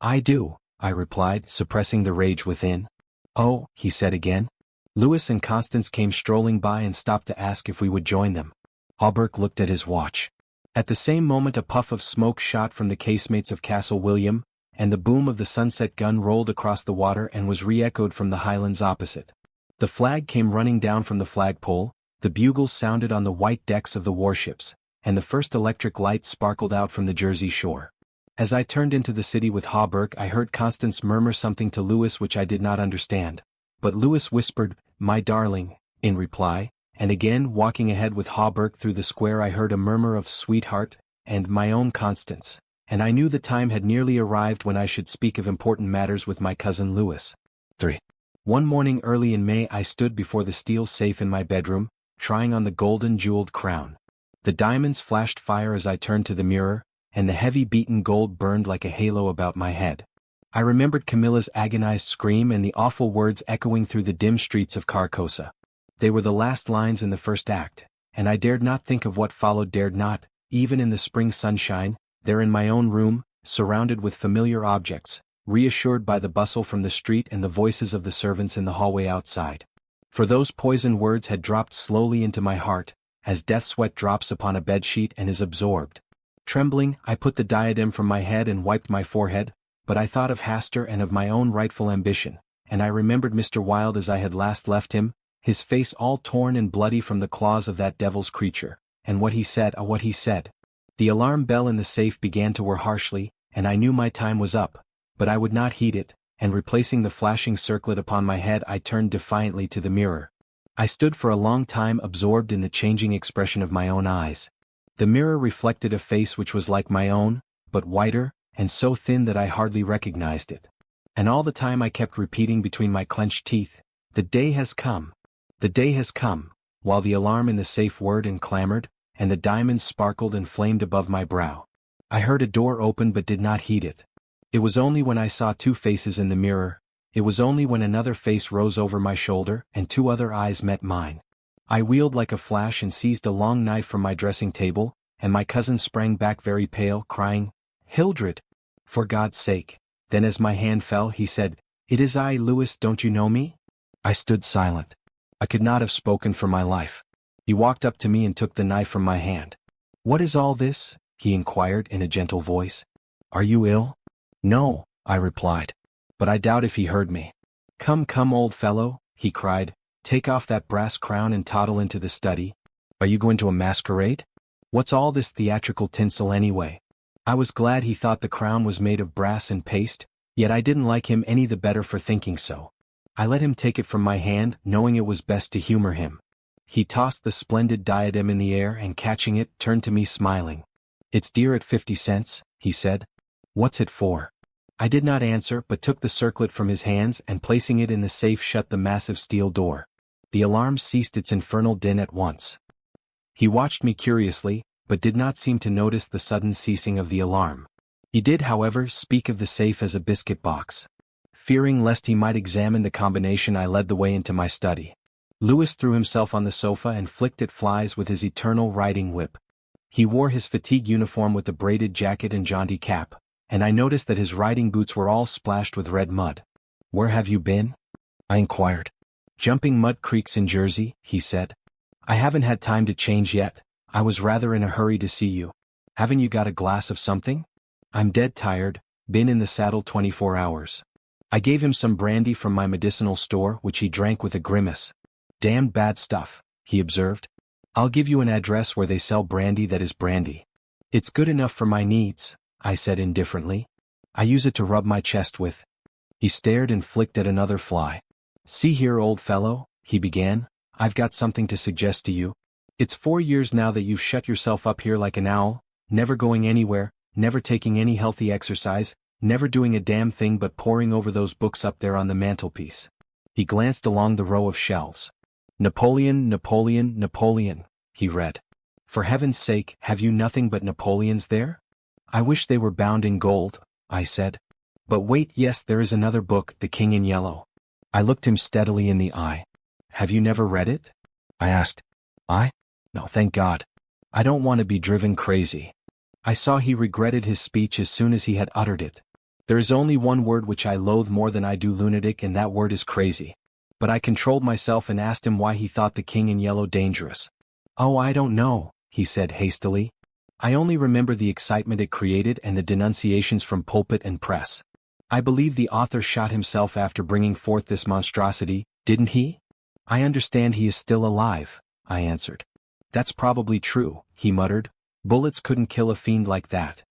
I do, I replied, suppressing the rage within. Oh, he said again. Louis and Constance came strolling by and stopped to ask if we would join them. Hawberk looked at his watch. At the same moment a puff of smoke shot from the casemates of Castle William, and the boom of the sunset gun rolled across the water and was re-echoed from the highlands opposite. The flag came running down from the flagpole, the bugles sounded on the white decks of the warships, and the first electric lights sparkled out from the Jersey shore. As I turned into the city with Hawberk I heard Constance murmur something to Louis which I did not understand, but Louis whispered, my darling, in reply, and again walking ahead with Hawberk through the square I heard a murmur of sweetheart, and my own Constance, and I knew the time had nearly arrived when I should speak of important matters with my cousin Louis. 3. One morning early in May I stood before the steel safe in my bedroom, trying on the golden jeweled crown. The diamonds flashed fire as I turned to the mirror, and the heavy beaten gold burned like a halo about my head. I remembered Camilla's agonized scream and the awful words echoing through the dim streets of Carcosa. They were the last lines in the first act, and I dared not think of what followed, dared not, even in the spring sunshine, there in my own room, surrounded with familiar objects, reassured by the bustle from the street and the voices of the servants in the hallway outside. For those poisoned words had dropped slowly into my heart, as death sweat drops upon a bedsheet and is absorbed. Trembling, I put the diadem from my head and wiped my forehead, but I thought of Hastur and of my own rightful ambition, and I remembered Mr. Wilde as I had last left him, his face all torn and bloody from the claws of that devil's creature, and what he said, what he said. The alarm bell in the safe began to whir harshly, and I knew my time was up, but I would not heed it, and replacing the flashing circlet upon my head I turned defiantly to the mirror. I stood for a long time absorbed in the changing expression of my own eyes. The mirror reflected a face which was like my own, but whiter, and so thin that I hardly recognized it. And all the time I kept repeating between my clenched teeth, the day has come. The day has come, while the alarm in the safe whirred and clamored, and the diamonds sparkled and flamed above my brow. I heard a door open but did not heed it. It was only when I saw two faces in the mirror, it was only when another face rose over my shoulder and two other eyes met mine. I wheeled like a flash and seized a long knife from my dressing table, and my cousin sprang back very pale, crying, "Hildred! For God's sake!" Then as my hand fell, he said, "It is I, Louis, don't you know me?" I stood silent. I could not have spoken for my life. He walked up to me and took the knife from my hand. "What is all this?" he inquired in a gentle voice. "Are you ill?" "No," I replied. But I doubt if he heard me. "Come, come, old fellow," he cried, "take off that brass crown and toddle into the study. Are you going to a masquerade? What's all this theatrical tinsel anyway?" I was glad he thought the crown was made of brass and paste, yet I didn't like him any the better for thinking so. I let him take it from my hand, knowing it was best to humor him. He tossed the splendid diadem in the air and catching it, turned to me smiling. "It's dear at 50 cents, he said. "What's it for?" I did not answer but took the circlet from his hands and placing it in the safe shut the massive steel door. The alarm ceased its infernal din at once. He watched me curiously, but did not seem to notice the sudden ceasing of the alarm. He did, however, speak of the safe as a biscuit box. Fearing lest he might examine the combination, I led the way into my study. Louis threw himself on the sofa and flicked at flies with his eternal riding whip. He wore his fatigue uniform with the braided jacket and jaunty cap, and I noticed that his riding boots were all splashed with red mud. "Where have you been?" I inquired. "Jumping mud creeks in Jersey," he said. "I haven't had time to change yet. I was rather in a hurry to see you. Haven't you got a glass of something?" "I'm dead tired, been in the saddle 24 hours. I gave him some brandy from my medicinal store, which he drank with a grimace. "Damned bad stuff," he observed. "I'll give you an address where they sell brandy that is brandy." "It's good enough for my needs," I said indifferently. "I use it to rub my chest with." He stared and flicked at another fly. "See here, old fellow," he began, "I've got something to suggest to you. It's 4 years now that you've shut yourself up here like an owl, never going anywhere, never taking any healthy exercise, never doing a damn thing but poring over those books up there on the mantelpiece." He glanced along the row of shelves. "Napoleon, Napoleon, Napoleon," he read. "For heaven's sake, have you nothing but Napoleons there?" "I wish they were bound in gold," I said. "But wait, yes, there is another book, The King in Yellow." I looked him steadily in the eye. "Have you never read it?" I asked. "I? No, thank God. I don't want to be driven crazy." I saw he regretted his speech as soon as he had uttered it. There is only one word which I loathe more than I do lunatic, and that word is crazy. But I controlled myself and asked him why he thought The King in Yellow dangerous. "Oh, I don't know," he said hastily. "I only remember the excitement it created and the denunciations from pulpit and press. I believe the author shot himself after bringing forth this monstrosity, didn't he?" "I understand he is still alive," I answered. "That's probably true," he muttered. "Bullets couldn't kill a fiend like that."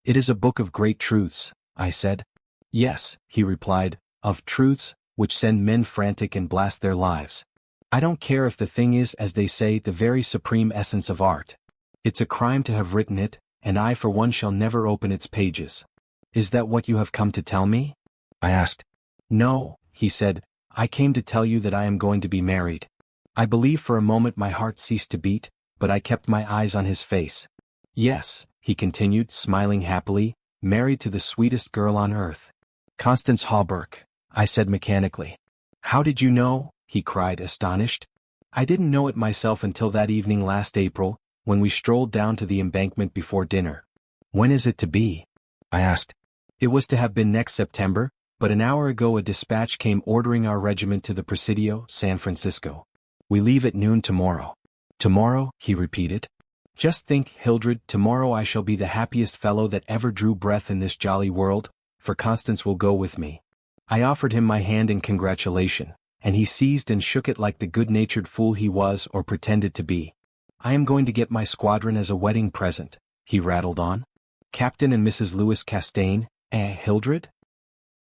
"It is a book of great truths," I said. "Yes," he replied, "of truths, which send men frantic and blast their lives. I don't care if the thing is, as they say, the very supreme essence of art. It's a crime to have written it, and I for one shall never open its pages." "Is that what you have come to tell me?" I asked. "No," he said, "I came to tell you that I am going to be married." I believe for a moment my heart ceased to beat, but I kept my eyes on his face. "Yes," he continued, smiling happily, "married to the sweetest girl on earth. Constance Hawberk," I said mechanically. "How did you know?" he cried, astonished. "I didn't know it myself until that evening last April, when we strolled down to the embankment before dinner." "When is it to be?" I asked. "It was to have been next September, but an hour ago a dispatch came ordering our regiment to the Presidio, San Francisco. We leave at noon tomorrow." "Tomorrow?" he repeated. "Just think, Hildred, tomorrow I shall be the happiest fellow that ever drew breath in this jolly world, for Constance will go with me." I offered him my hand in congratulation, and he seized and shook it like the good-natured fool he was or pretended to be. "I am going to get my squadron as a wedding present," he rattled on. "Captain and Mrs. Louis Castaigne, Hildred?"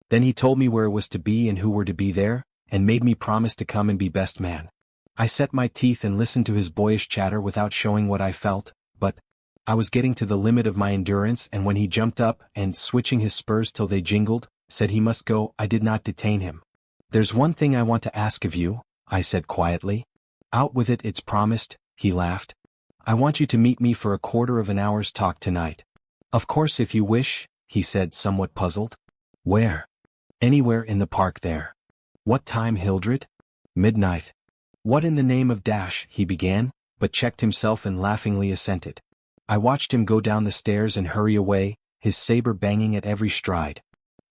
Then he told me where it was to be and who were to be there, and made me promise to come and be best man. I set my teeth and listened to his boyish chatter without showing what I felt, but I was getting to the limit of my endurance, and when he jumped up and, switching his spurs till they jingled, said he must go, I did not detain him. "There's one thing I want to ask of you," I said quietly. "Out with it, it's promised," he laughed. "I want you to meet me for a quarter of an hour's talk tonight." "Of course, if you wish," he said, somewhat puzzled. "Where?" "Anywhere in the park there." "What time, Hildred?" "Midnight." "What in the name of dash," he began, but checked himself and laughingly assented. I watched him go down the stairs and hurry away, his saber banging at every stride.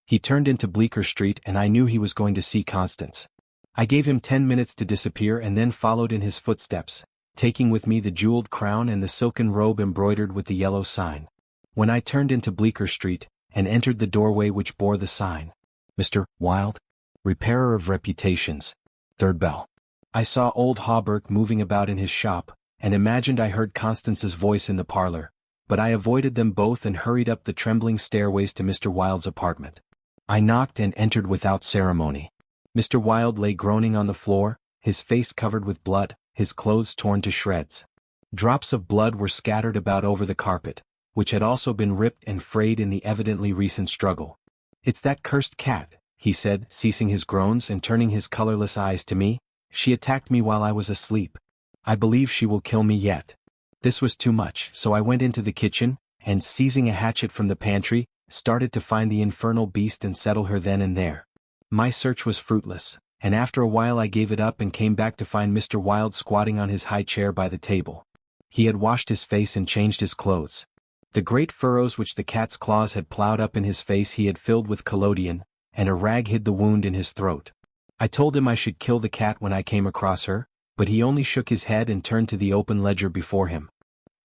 He turned into Bleecker Street and I knew he was going to see Constance. I gave him 10 minutes to disappear and then followed in his footsteps, taking with me the jeweled crown and the silken robe embroidered with the yellow sign. When I turned into Bleecker Street, and entered the doorway which bore the sign, "Mr. Wilde, Repairer of Reputations, Third Bell," I saw old Hawberk moving about in his shop, and imagined I heard Constance's voice in the parlor, but I avoided them both and hurried up the trembling stairways to Mr. Wilde's apartment. I knocked and entered without ceremony. Mr. Wilde lay groaning on the floor, his face covered with blood, his clothes torn to shreds. Drops of blood were scattered about over the carpet, which had also been ripped and frayed in the evidently recent struggle. "It's that cursed cat," he said, ceasing his groans and turning his colorless eyes to me. "She attacked me while I was asleep. I believe she will kill me yet." This was too much, so I went into the kitchen, and seizing a hatchet from the pantry, started to find the infernal beast and settle her then and there. My search was fruitless, and after a while I gave it up and came back to find Mr. Wilde squatting on his high chair by the table. He had washed his face and changed his clothes. The great furrows which the cat's claws had plowed up in his face he had filled with collodion, and a rag hid the wound in his throat. I told him I should kill the cat when I came across her, but he only shook his head and turned to the open ledger before him.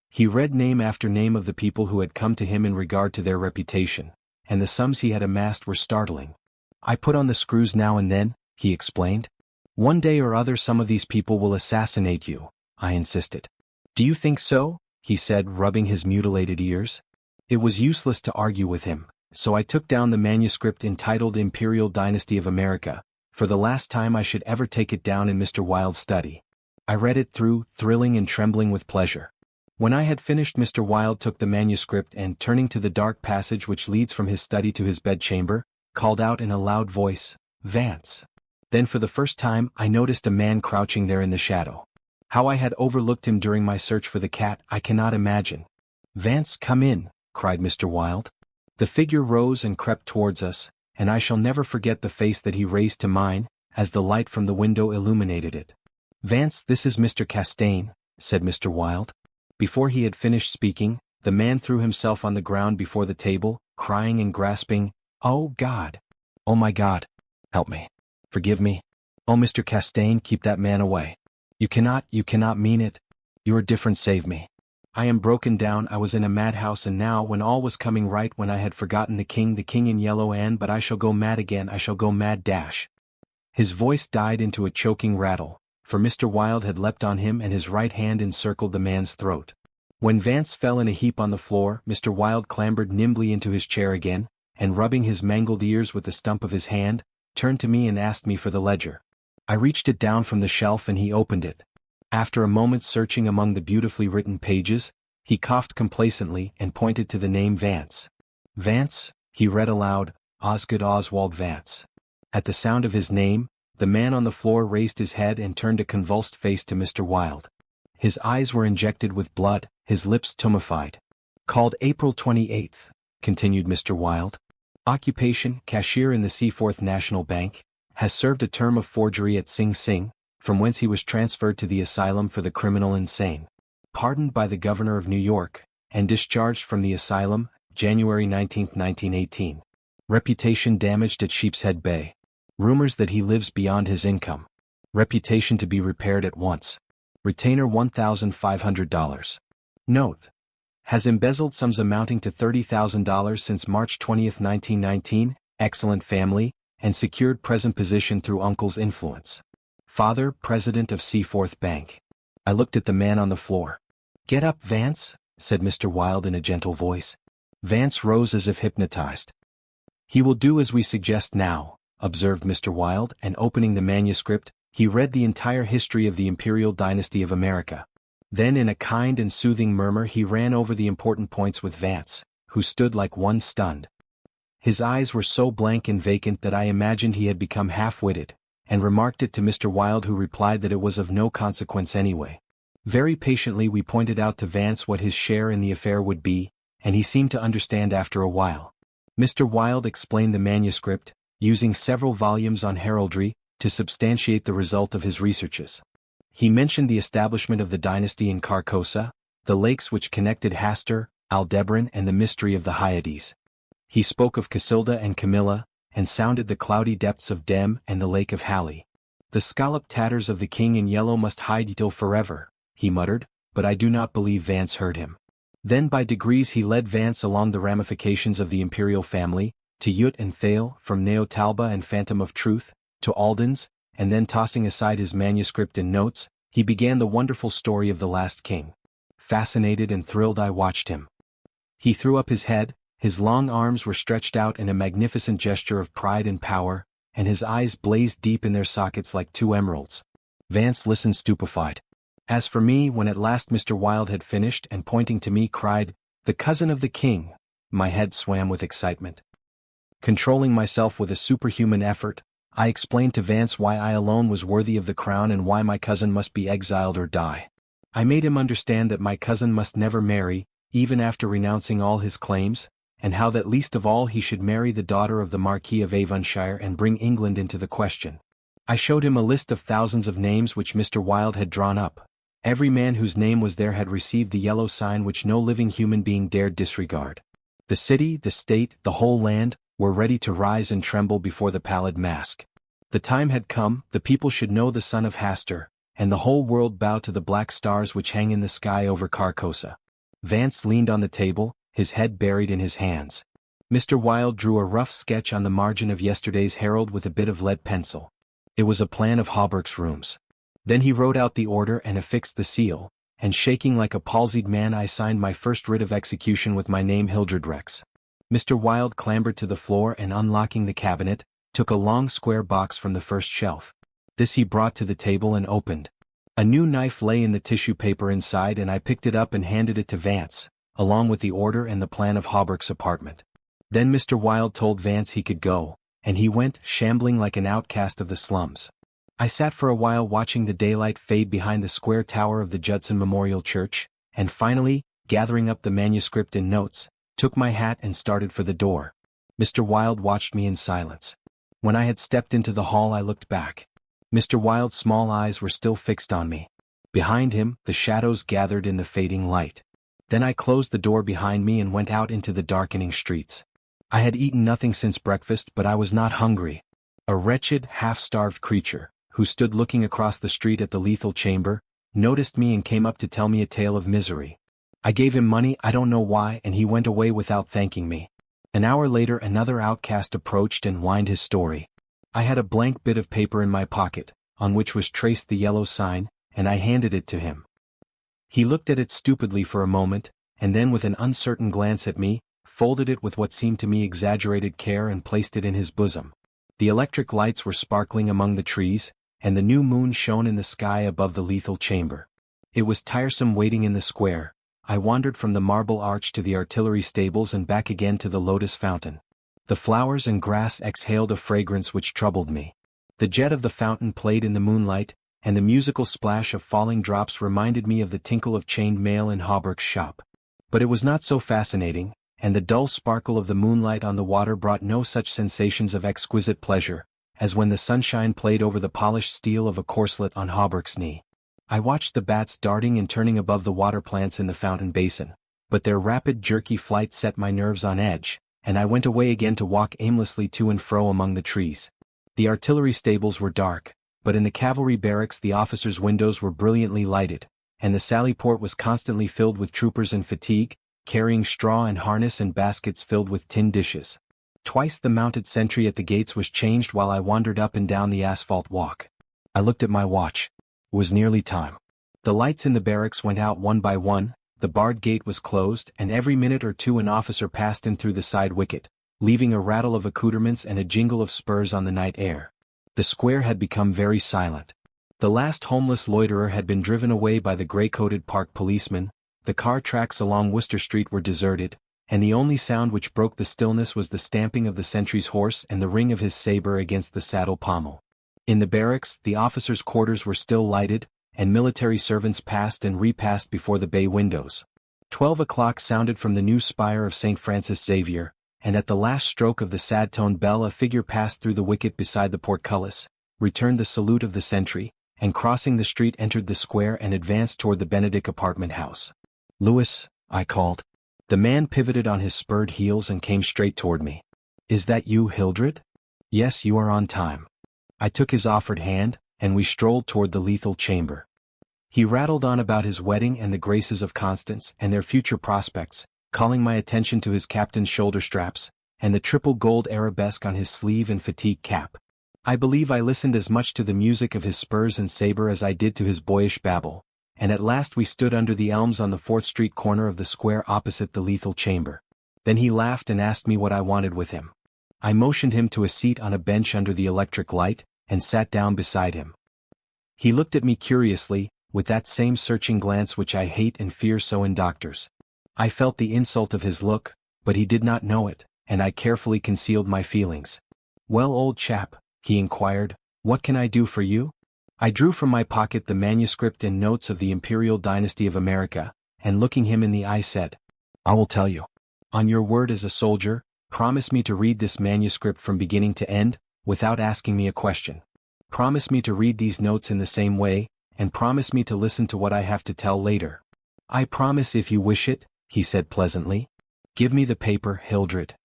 He read name after name of the people who had come to him in regard to their reputation, and the sums he had amassed were startling. "I put on the screws now and then," he explained. "One day or other some of these people will assassinate you," I insisted. "Do you think so?" he said, rubbing his mutilated ears. It was useless to argue with him, so I took down the manuscript entitled Imperial Dynasty of America, for the last time I should ever take it down in Mr. Wilde's study. I read it through, thrilling and trembling with pleasure. When I had finished, Mr. Wilde took the manuscript and, turning to the dark passage which leads from his study to his bedchamber, called out in a loud voice, "Vance." Then for the first time I noticed a man crouching there in the shadow. How I had overlooked him during my search for the cat I cannot imagine. "Vance, come in," cried Mr. Wilde. The figure rose and crept towards us, and I shall never forget the face that he raised to mine, as the light from the window illuminated it. "Vance, this is Mr. Castaigne," said Mr. Wilde. Before he had finished speaking, the man threw himself on the ground before the table, crying and grasping, "Oh God! Oh my God! Help me! Forgive me! Oh Mr. Castaigne, keep that man away! You cannot mean it! Your difference save me! I am broken down. I was in a madhouse, and now when all was coming right, when I had forgotten the king in yellow, and but I shall go mad again, I shall go mad dash." His voice died into a choking rattle, for Mr. Wilde had leapt on him and his right hand encircled the man's throat. When Vance fell in a heap on the floor, Mr. Wilde clambered nimbly into his chair again, and rubbing his mangled ears with the stump of his hand, turned to me and asked me for the ledger. I reached it down from the shelf and he opened it. After a moment's searching among the beautifully written pages, he coughed complacently and pointed to the name Vance. "Vance," he read aloud, "Osgood Oswald Vance." At the sound of his name, the man on the floor raised his head and turned a convulsed face to Mr. Wilde. His eyes were injected with blood, his lips tumefied. "Called April 28th, continued Mr. Wilde. "Occupation, cashier in the Seaforth National Bank. Has served a term of forgery at Sing Sing, from whence he was transferred to the asylum for the criminal insane. Pardoned by the governor of New York, and discharged from the asylum, January 19, 1918. Reputation damaged at Sheepshead Bay. Rumors that he lives beyond his income. Reputation to be repaired at once. Retainer $1,500. Note: has embezzled sums amounting to $30,000 since March 20, 1919, excellent family, and secured present position through uncle's influence. Father, president of Seaforth Bank." I looked at the man on the floor. "Get up, Vance," said Mr. Wilde in a gentle voice. Vance rose as if hypnotized. "He will do as we suggest now," observed Mr. Wilde, and opening the manuscript, he read the entire history of the Imperial Dynasty of America. Then in a kind and soothing murmur he ran over the important points with Vance, who stood like one stunned. His eyes were so blank and vacant that I imagined he had become half-witted, and remarked it to Mr. Wilde, who replied that it was of no consequence anyway. Very patiently we pointed out to Vance what his share in the affair would be, and he seemed to understand after a while. Mr. Wilde explained the manuscript, using several volumes on heraldry, to substantiate the result of his researches. He mentioned the establishment of the dynasty in Carcosa, the lakes which connected Hastur, Aldebaran and the mystery of the Hyades. He spoke of Casilda and Camilla, and sounded the cloudy depths of Dem and the lake of Hali. The scalloped tatters of the king in yellow must hide till forever, he muttered, but I do not believe Vance heard him. Then by degrees he led Vance along the ramifications of the imperial family, to Yut and Thale, from Neotalba and Phantom of Truth, to Aldens, and then tossing aside his manuscript and notes, he began the wonderful story of the last king. Fascinated and thrilled I watched him. He threw up his head, his long arms were stretched out in a magnificent gesture of pride and power, and his eyes blazed deep in their sockets like two emeralds. Vance listened stupefied. As for me, when at last Mr. Wilde had finished and pointing to me cried, "The cousin of the king," my head swam with excitement. Controlling myself with a superhuman effort, I explained to Vance why I alone was worthy of the crown and why my cousin must be exiled or die. I made him understand that my cousin must never marry, even after renouncing all his claims, and how that least of all he should marry the daughter of the Marquis of Avonshire and bring England into the question. I showed him a list of thousands of names which Mr. Wilde had drawn up. Every man whose name was there had received the yellow sign which no living human being dared disregard. The city, the state, the whole land, were ready to rise and tremble before the pallid mask. The time had come, the people should know the son of Hastur, and the whole world bow to the black stars which hang in the sky over Carcosa. Vance leaned on the table, his head buried in his hands. Mr. Wilde drew a rough sketch on the margin of yesterday's Herald with a bit of lead pencil. It was a plan of Hawberk's rooms. Then he wrote out the order and affixed the seal, and shaking like a palsied man I signed my first writ of execution with my name Hildred Rex. Mr. Wilde clambered to the floor and unlocking the cabinet, took a long square box from the first shelf. This he brought to the table and opened. A new knife lay in the tissue paper inside and I picked it up and handed it to Vance, along with the order and the plan of Hawberk's apartment. Then Mr. Wilde told Vance he could go, and he went, shambling like an outcast of the slums. I sat for a while watching the daylight fade behind the square tower of the Judson Memorial Church, and finally, gathering up the manuscript and notes, took my hat and started for the door. Mr. Wilde watched me in silence. When I had stepped into the hall I looked back. Mr. Wilde's small eyes were still fixed on me. Behind him, the shadows gathered in the fading light. Then I closed the door behind me and went out into the darkening streets. I had eaten nothing since breakfast, but I was not hungry. A wretched, half-starved creature, who stood looking across the street at the lethal chamber, noticed me and came up to tell me a tale of misery. I gave him money, I don't know why, and he went away without thanking me. An hour later another outcast approached and whined his story. I had a blank bit of paper in my pocket, on which was traced the yellow sign, and I handed it to him. He looked at it stupidly for a moment, and then with an uncertain glance at me, folded it with what seemed to me exaggerated care and placed it in his bosom. The electric lights were sparkling among the trees, and the new moon shone in the sky above the lethal chamber. It was tiresome waiting in the square. I wandered from the Marble Arch to the artillery stables and back again to the Lotus Fountain. The flowers and grass exhaled a fragrance which troubled me. The jet of the fountain played in the moonlight, and the musical splash of falling drops reminded me of the tinkle of chained mail in Hawberk's shop. But it was not so fascinating, and the dull sparkle of the moonlight on the water brought no such sensations of exquisite pleasure, as when the sunshine played over the polished steel of a corselet on Hawberk's knee. I watched the bats darting and turning above the water plants in the fountain basin, but their rapid jerky flight set my nerves on edge, and I went away again to walk aimlessly to and fro among the trees. The artillery stables were dark, but in the cavalry barracks the officers' windows were brilliantly lighted, and the sally port was constantly filled with troopers in fatigue, carrying straw and harness and baskets filled with tin dishes. Twice the mounted sentry at the gates was changed while I wandered up and down the asphalt walk. I looked at my watch. It was nearly time. The lights in the barracks went out one by one, the barred gate was closed, and every minute or two an officer passed in through the side wicket, leaving a rattle of accoutrements and a jingle of spurs on the night air. The square had become very silent. The last homeless loiterer had been driven away by the grey-coated park policeman, the car tracks along Worcester Street were deserted, and the only sound which broke the stillness was the stamping of the sentry's horse and the ring of his saber against the saddle pommel. In the barracks, the officers' quarters were still lighted, and military servants passed and repassed before the bay windows. 12 o'clock sounded from the new spire of St. Francis Xavier, and at the last stroke of the sad-toned bell a figure passed through the wicket beside the portcullis, returned the salute of the sentry, and crossing the street entered the square and advanced toward the Benedict apartment house. "Louis," I called. The man pivoted on his spurred heels and came straight toward me. "Is that you, Hildred?" "Yes, you are on time." I took his offered hand, and we strolled toward the lethal chamber. He rattled on about his wedding and the graces of Constance and their future prospects, calling my attention to his captain's shoulder straps, and the triple gold arabesque on his sleeve and fatigue cap. I believe I listened as much to the music of his spurs and saber as I did to his boyish babble, and at last we stood under the elms on the 4th Street corner of the square opposite the lethal chamber. Then he laughed and asked me what I wanted with him. I motioned him to a seat on a bench under the electric light, and sat down beside him. He looked at me curiously, with that same searching glance which I hate and fear so in doctors. I felt the insult of his look, but he did not know it, and I carefully concealed my feelings. "Well, old chap," he inquired, "what can I do for you?" I drew from my pocket the manuscript and notes of the Imperial Dynasty of America, and looking him in the eye said, "I will tell you. On your word as a soldier, promise me to read this manuscript from beginning to end, without asking me a question. Promise me to read these notes in the same way, and promise me to listen to what I have to tell later." "I promise if you wish it," he said pleasantly. "Give me the paper, Hildred."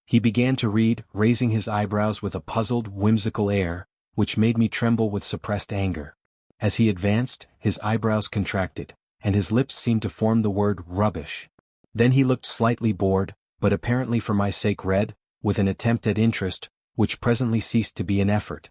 He began to read, raising his eyebrows with a puzzled, whimsical air, which made me tremble with suppressed anger. As he advanced, his eyebrows contracted, and his lips seemed to form the word rubbish. Then he looked slightly bored, but apparently for my sake read, with an attempt at interest, which presently ceased to be an effort.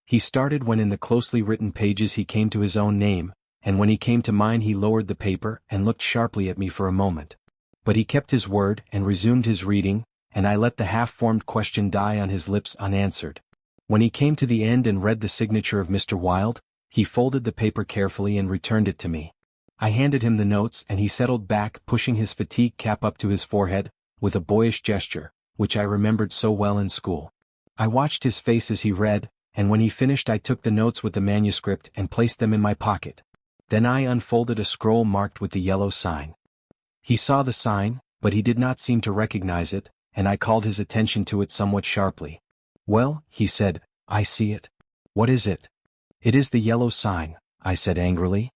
He started when in the closely written pages he came to his own name, and when he came to mine he lowered the paper and looked sharply at me for a moment. But he kept his word and resumed his reading, and I let the half-formed question die on his lips unanswered. When he came to the end and read the signature of Mr. Wilde, he folded the paper carefully and returned it to me. I handed him the notes and he settled back, pushing his fatigue cap up to his forehead, with a boyish gesture, which I remembered so well in school. I watched his face as he read, and when he finished I took the notes with the manuscript and placed them in my pocket. Then I unfolded a scroll marked with the yellow sign. He saw the sign, but he did not seem to recognize it, and I called his attention to it somewhat sharply. "Well," he said, "I see it." "What is it?" "It is the yellow sign," I said angrily.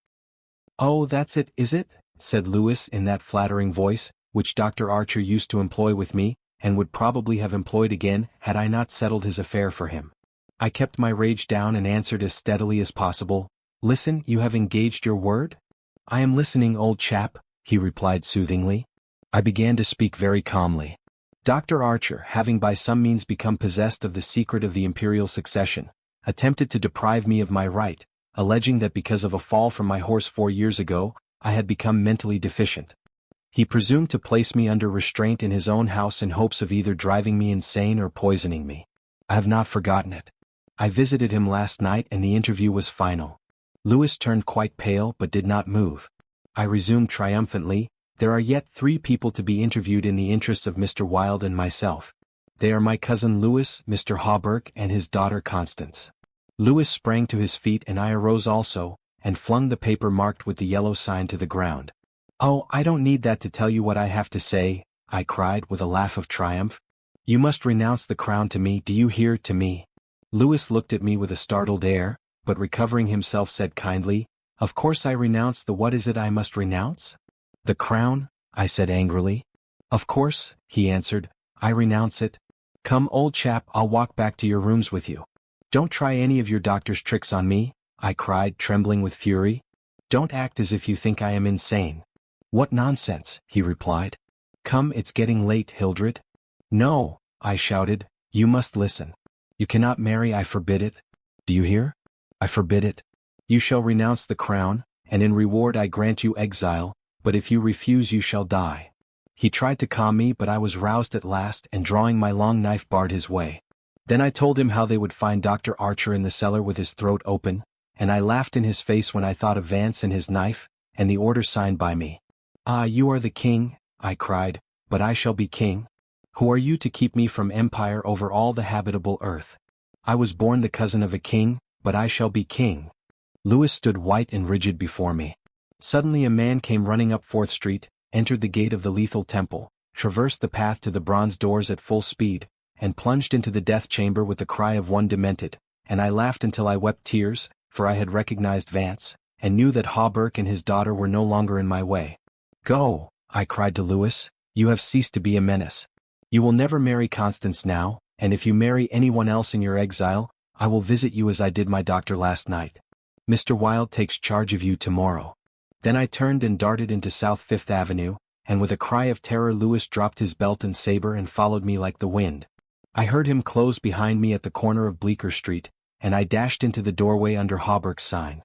"Oh, that's it, is it?" said Louis in that flattering voice, which Dr. Archer used to employ with me, and would probably have employed again had I not settled his affair for him. I kept my rage down and answered as steadily as possible, "Listen, you have engaged your word?" "I am listening, old chap," he replied soothingly. I began to speak very calmly. Dr. Archer, having by some means become possessed of the secret of the imperial succession, attempted to deprive me of my right, alleging that because of a fall from my horse 4 years ago, I had become mentally deficient. He presumed to place me under restraint in his own house in hopes of either driving me insane or poisoning me. I have not forgotten it. I visited him last night and the interview was final. Louis turned quite pale but did not move. I resumed triumphantly, "There are yet 3 people to be interviewed in the interests of Mr. Wilde and myself. They are my cousin Louis, Mr. Hawberk, and his daughter Constance." Louis sprang to his feet and I arose also, and flung the paper marked with the yellow sign to the ground. "Oh, I don't need that to tell you what I have to say," I cried with a laugh of triumph. "You must renounce the crown to me, do you hear, to me?" Louis looked at me with a startled air, but recovering himself said kindly, "Of course I renounce the what is it I must renounce?" "The crown," I said angrily. "Of course," he answered, "I renounce it. Come, old chap, I'll walk back to your rooms with you." "Don't try any of your doctor's tricks on me," I cried, trembling with fury. "Don't act as if you think I am insane." "What nonsense," he replied. "Come, it's getting late, Hildred." "No," I shouted, "you must listen. You cannot marry, I forbid it. Do you hear? I forbid it. You shall renounce the crown, and in reward I grant you exile, but if you refuse you shall die." He tried to calm me but I was roused at last and drawing my long knife barred his way. Then I told him how they would find Dr. Archer in the cellar with his throat open, and I laughed in his face when I thought of Vance and his knife, and the order signed by me. "Ah, you are the king," I cried, "but I shall be king. Who are you to keep me from empire over all the habitable earth? I was born the cousin of a king, but I shall be king." Louis stood white and rigid before me. Suddenly a man came running up 4th Street, entered the gate of the lethal temple, traversed the path to the bronze doors at full speed, and plunged into the death chamber with the cry of one demented, and I laughed until I wept tears, for I had recognized Vance, and knew that Hawberk and his daughter were no longer in my way. "Go," I cried to Lewis, "you have ceased to be a menace. You will never marry Constance now, and if you marry anyone else in your exile, I will visit you as I did my doctor last night. Mr. Wilde takes charge of you tomorrow." Then I turned and darted into South Fifth Avenue, and with a cry of terror Lewis dropped his belt and saber and followed me like the wind. I heard him close behind me at the corner of Bleecker Street, and I dashed into the doorway under Hawberk's sign.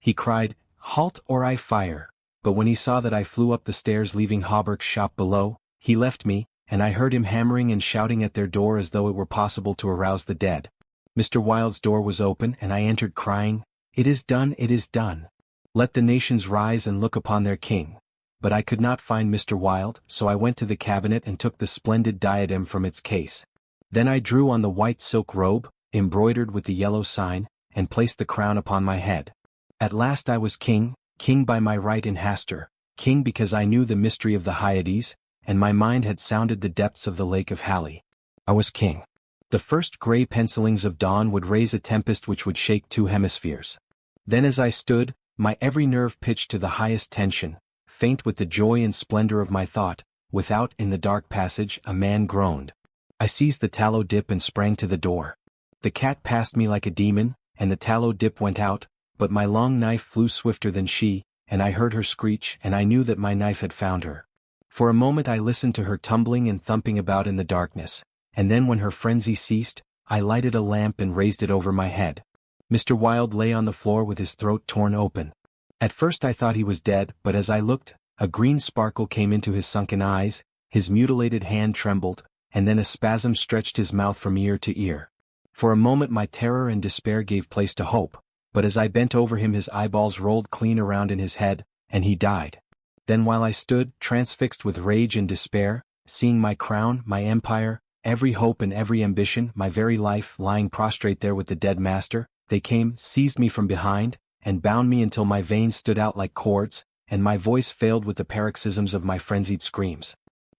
He cried, "Halt or I fire," but when he saw that I flew up the stairs leaving Hawberk's shop below, he left me, and I heard him hammering and shouting at their door as though it were possible to arouse the dead. Mr. Wilde's door was open and I entered crying, "It is done, it is done. Let the nations rise and look upon their king." But I could not find Mr. Wilde, so I went to the cabinet and took the splendid diadem from its case. Then I drew on the white silk robe, embroidered with the yellow sign, and placed the crown upon my head. At last I was king, king by my right in Hastur, king because I knew the mystery of the Hyades, and my mind had sounded the depths of the lake of Hali. I was king. The first gray pencilings of dawn would raise a tempest which would shake two hemispheres. Then as I stood, my every nerve pitched to the highest tension, faint with the joy and splendor of my thought, without in the dark passage a man groaned. I seized the tallow dip and sprang to the door. The cat passed me like a demon, and the tallow dip went out, but my long knife flew swifter than she, and I heard her screech and I knew that my knife had found her. For a moment I listened to her tumbling and thumping about in the darkness, and then when her frenzy ceased, I lighted a lamp and raised it over my head. Mr. Wilde lay on the floor with his throat torn open. At first I thought he was dead, but as I looked, a green sparkle came into his sunken eyes, his mutilated hand trembled, and then a spasm stretched his mouth from ear to ear. For a moment my terror and despair gave place to hope, but as I bent over him his eyeballs rolled clean around in his head, and he died. Then while I stood, transfixed with rage and despair, seeing my crown, my empire, every hope and every ambition, my very life lying prostrate there with the dead master, they came, seized me from behind, and bound me until my veins stood out like cords, and my voice failed with the paroxysms of my frenzied screams.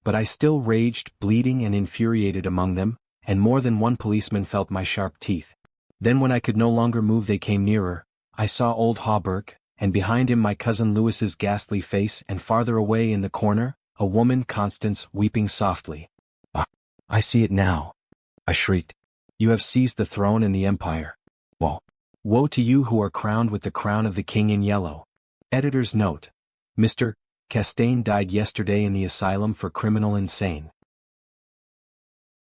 But I still raged, bleeding and infuriated among them, and more than one policeman felt my sharp teeth. Then when I could no longer move they came nearer. I saw old Hawberk, and behind him my cousin Lewis's ghastly face, and farther away in the corner, a woman, Constance, weeping softly. "Ah, I see it now," I shrieked. "You have seized the throne and the empire. Woe! Woe to you who are crowned with the crown of the king in yellow." Editor's note: Mr. Castaigne died yesterday in the asylum for criminal insane.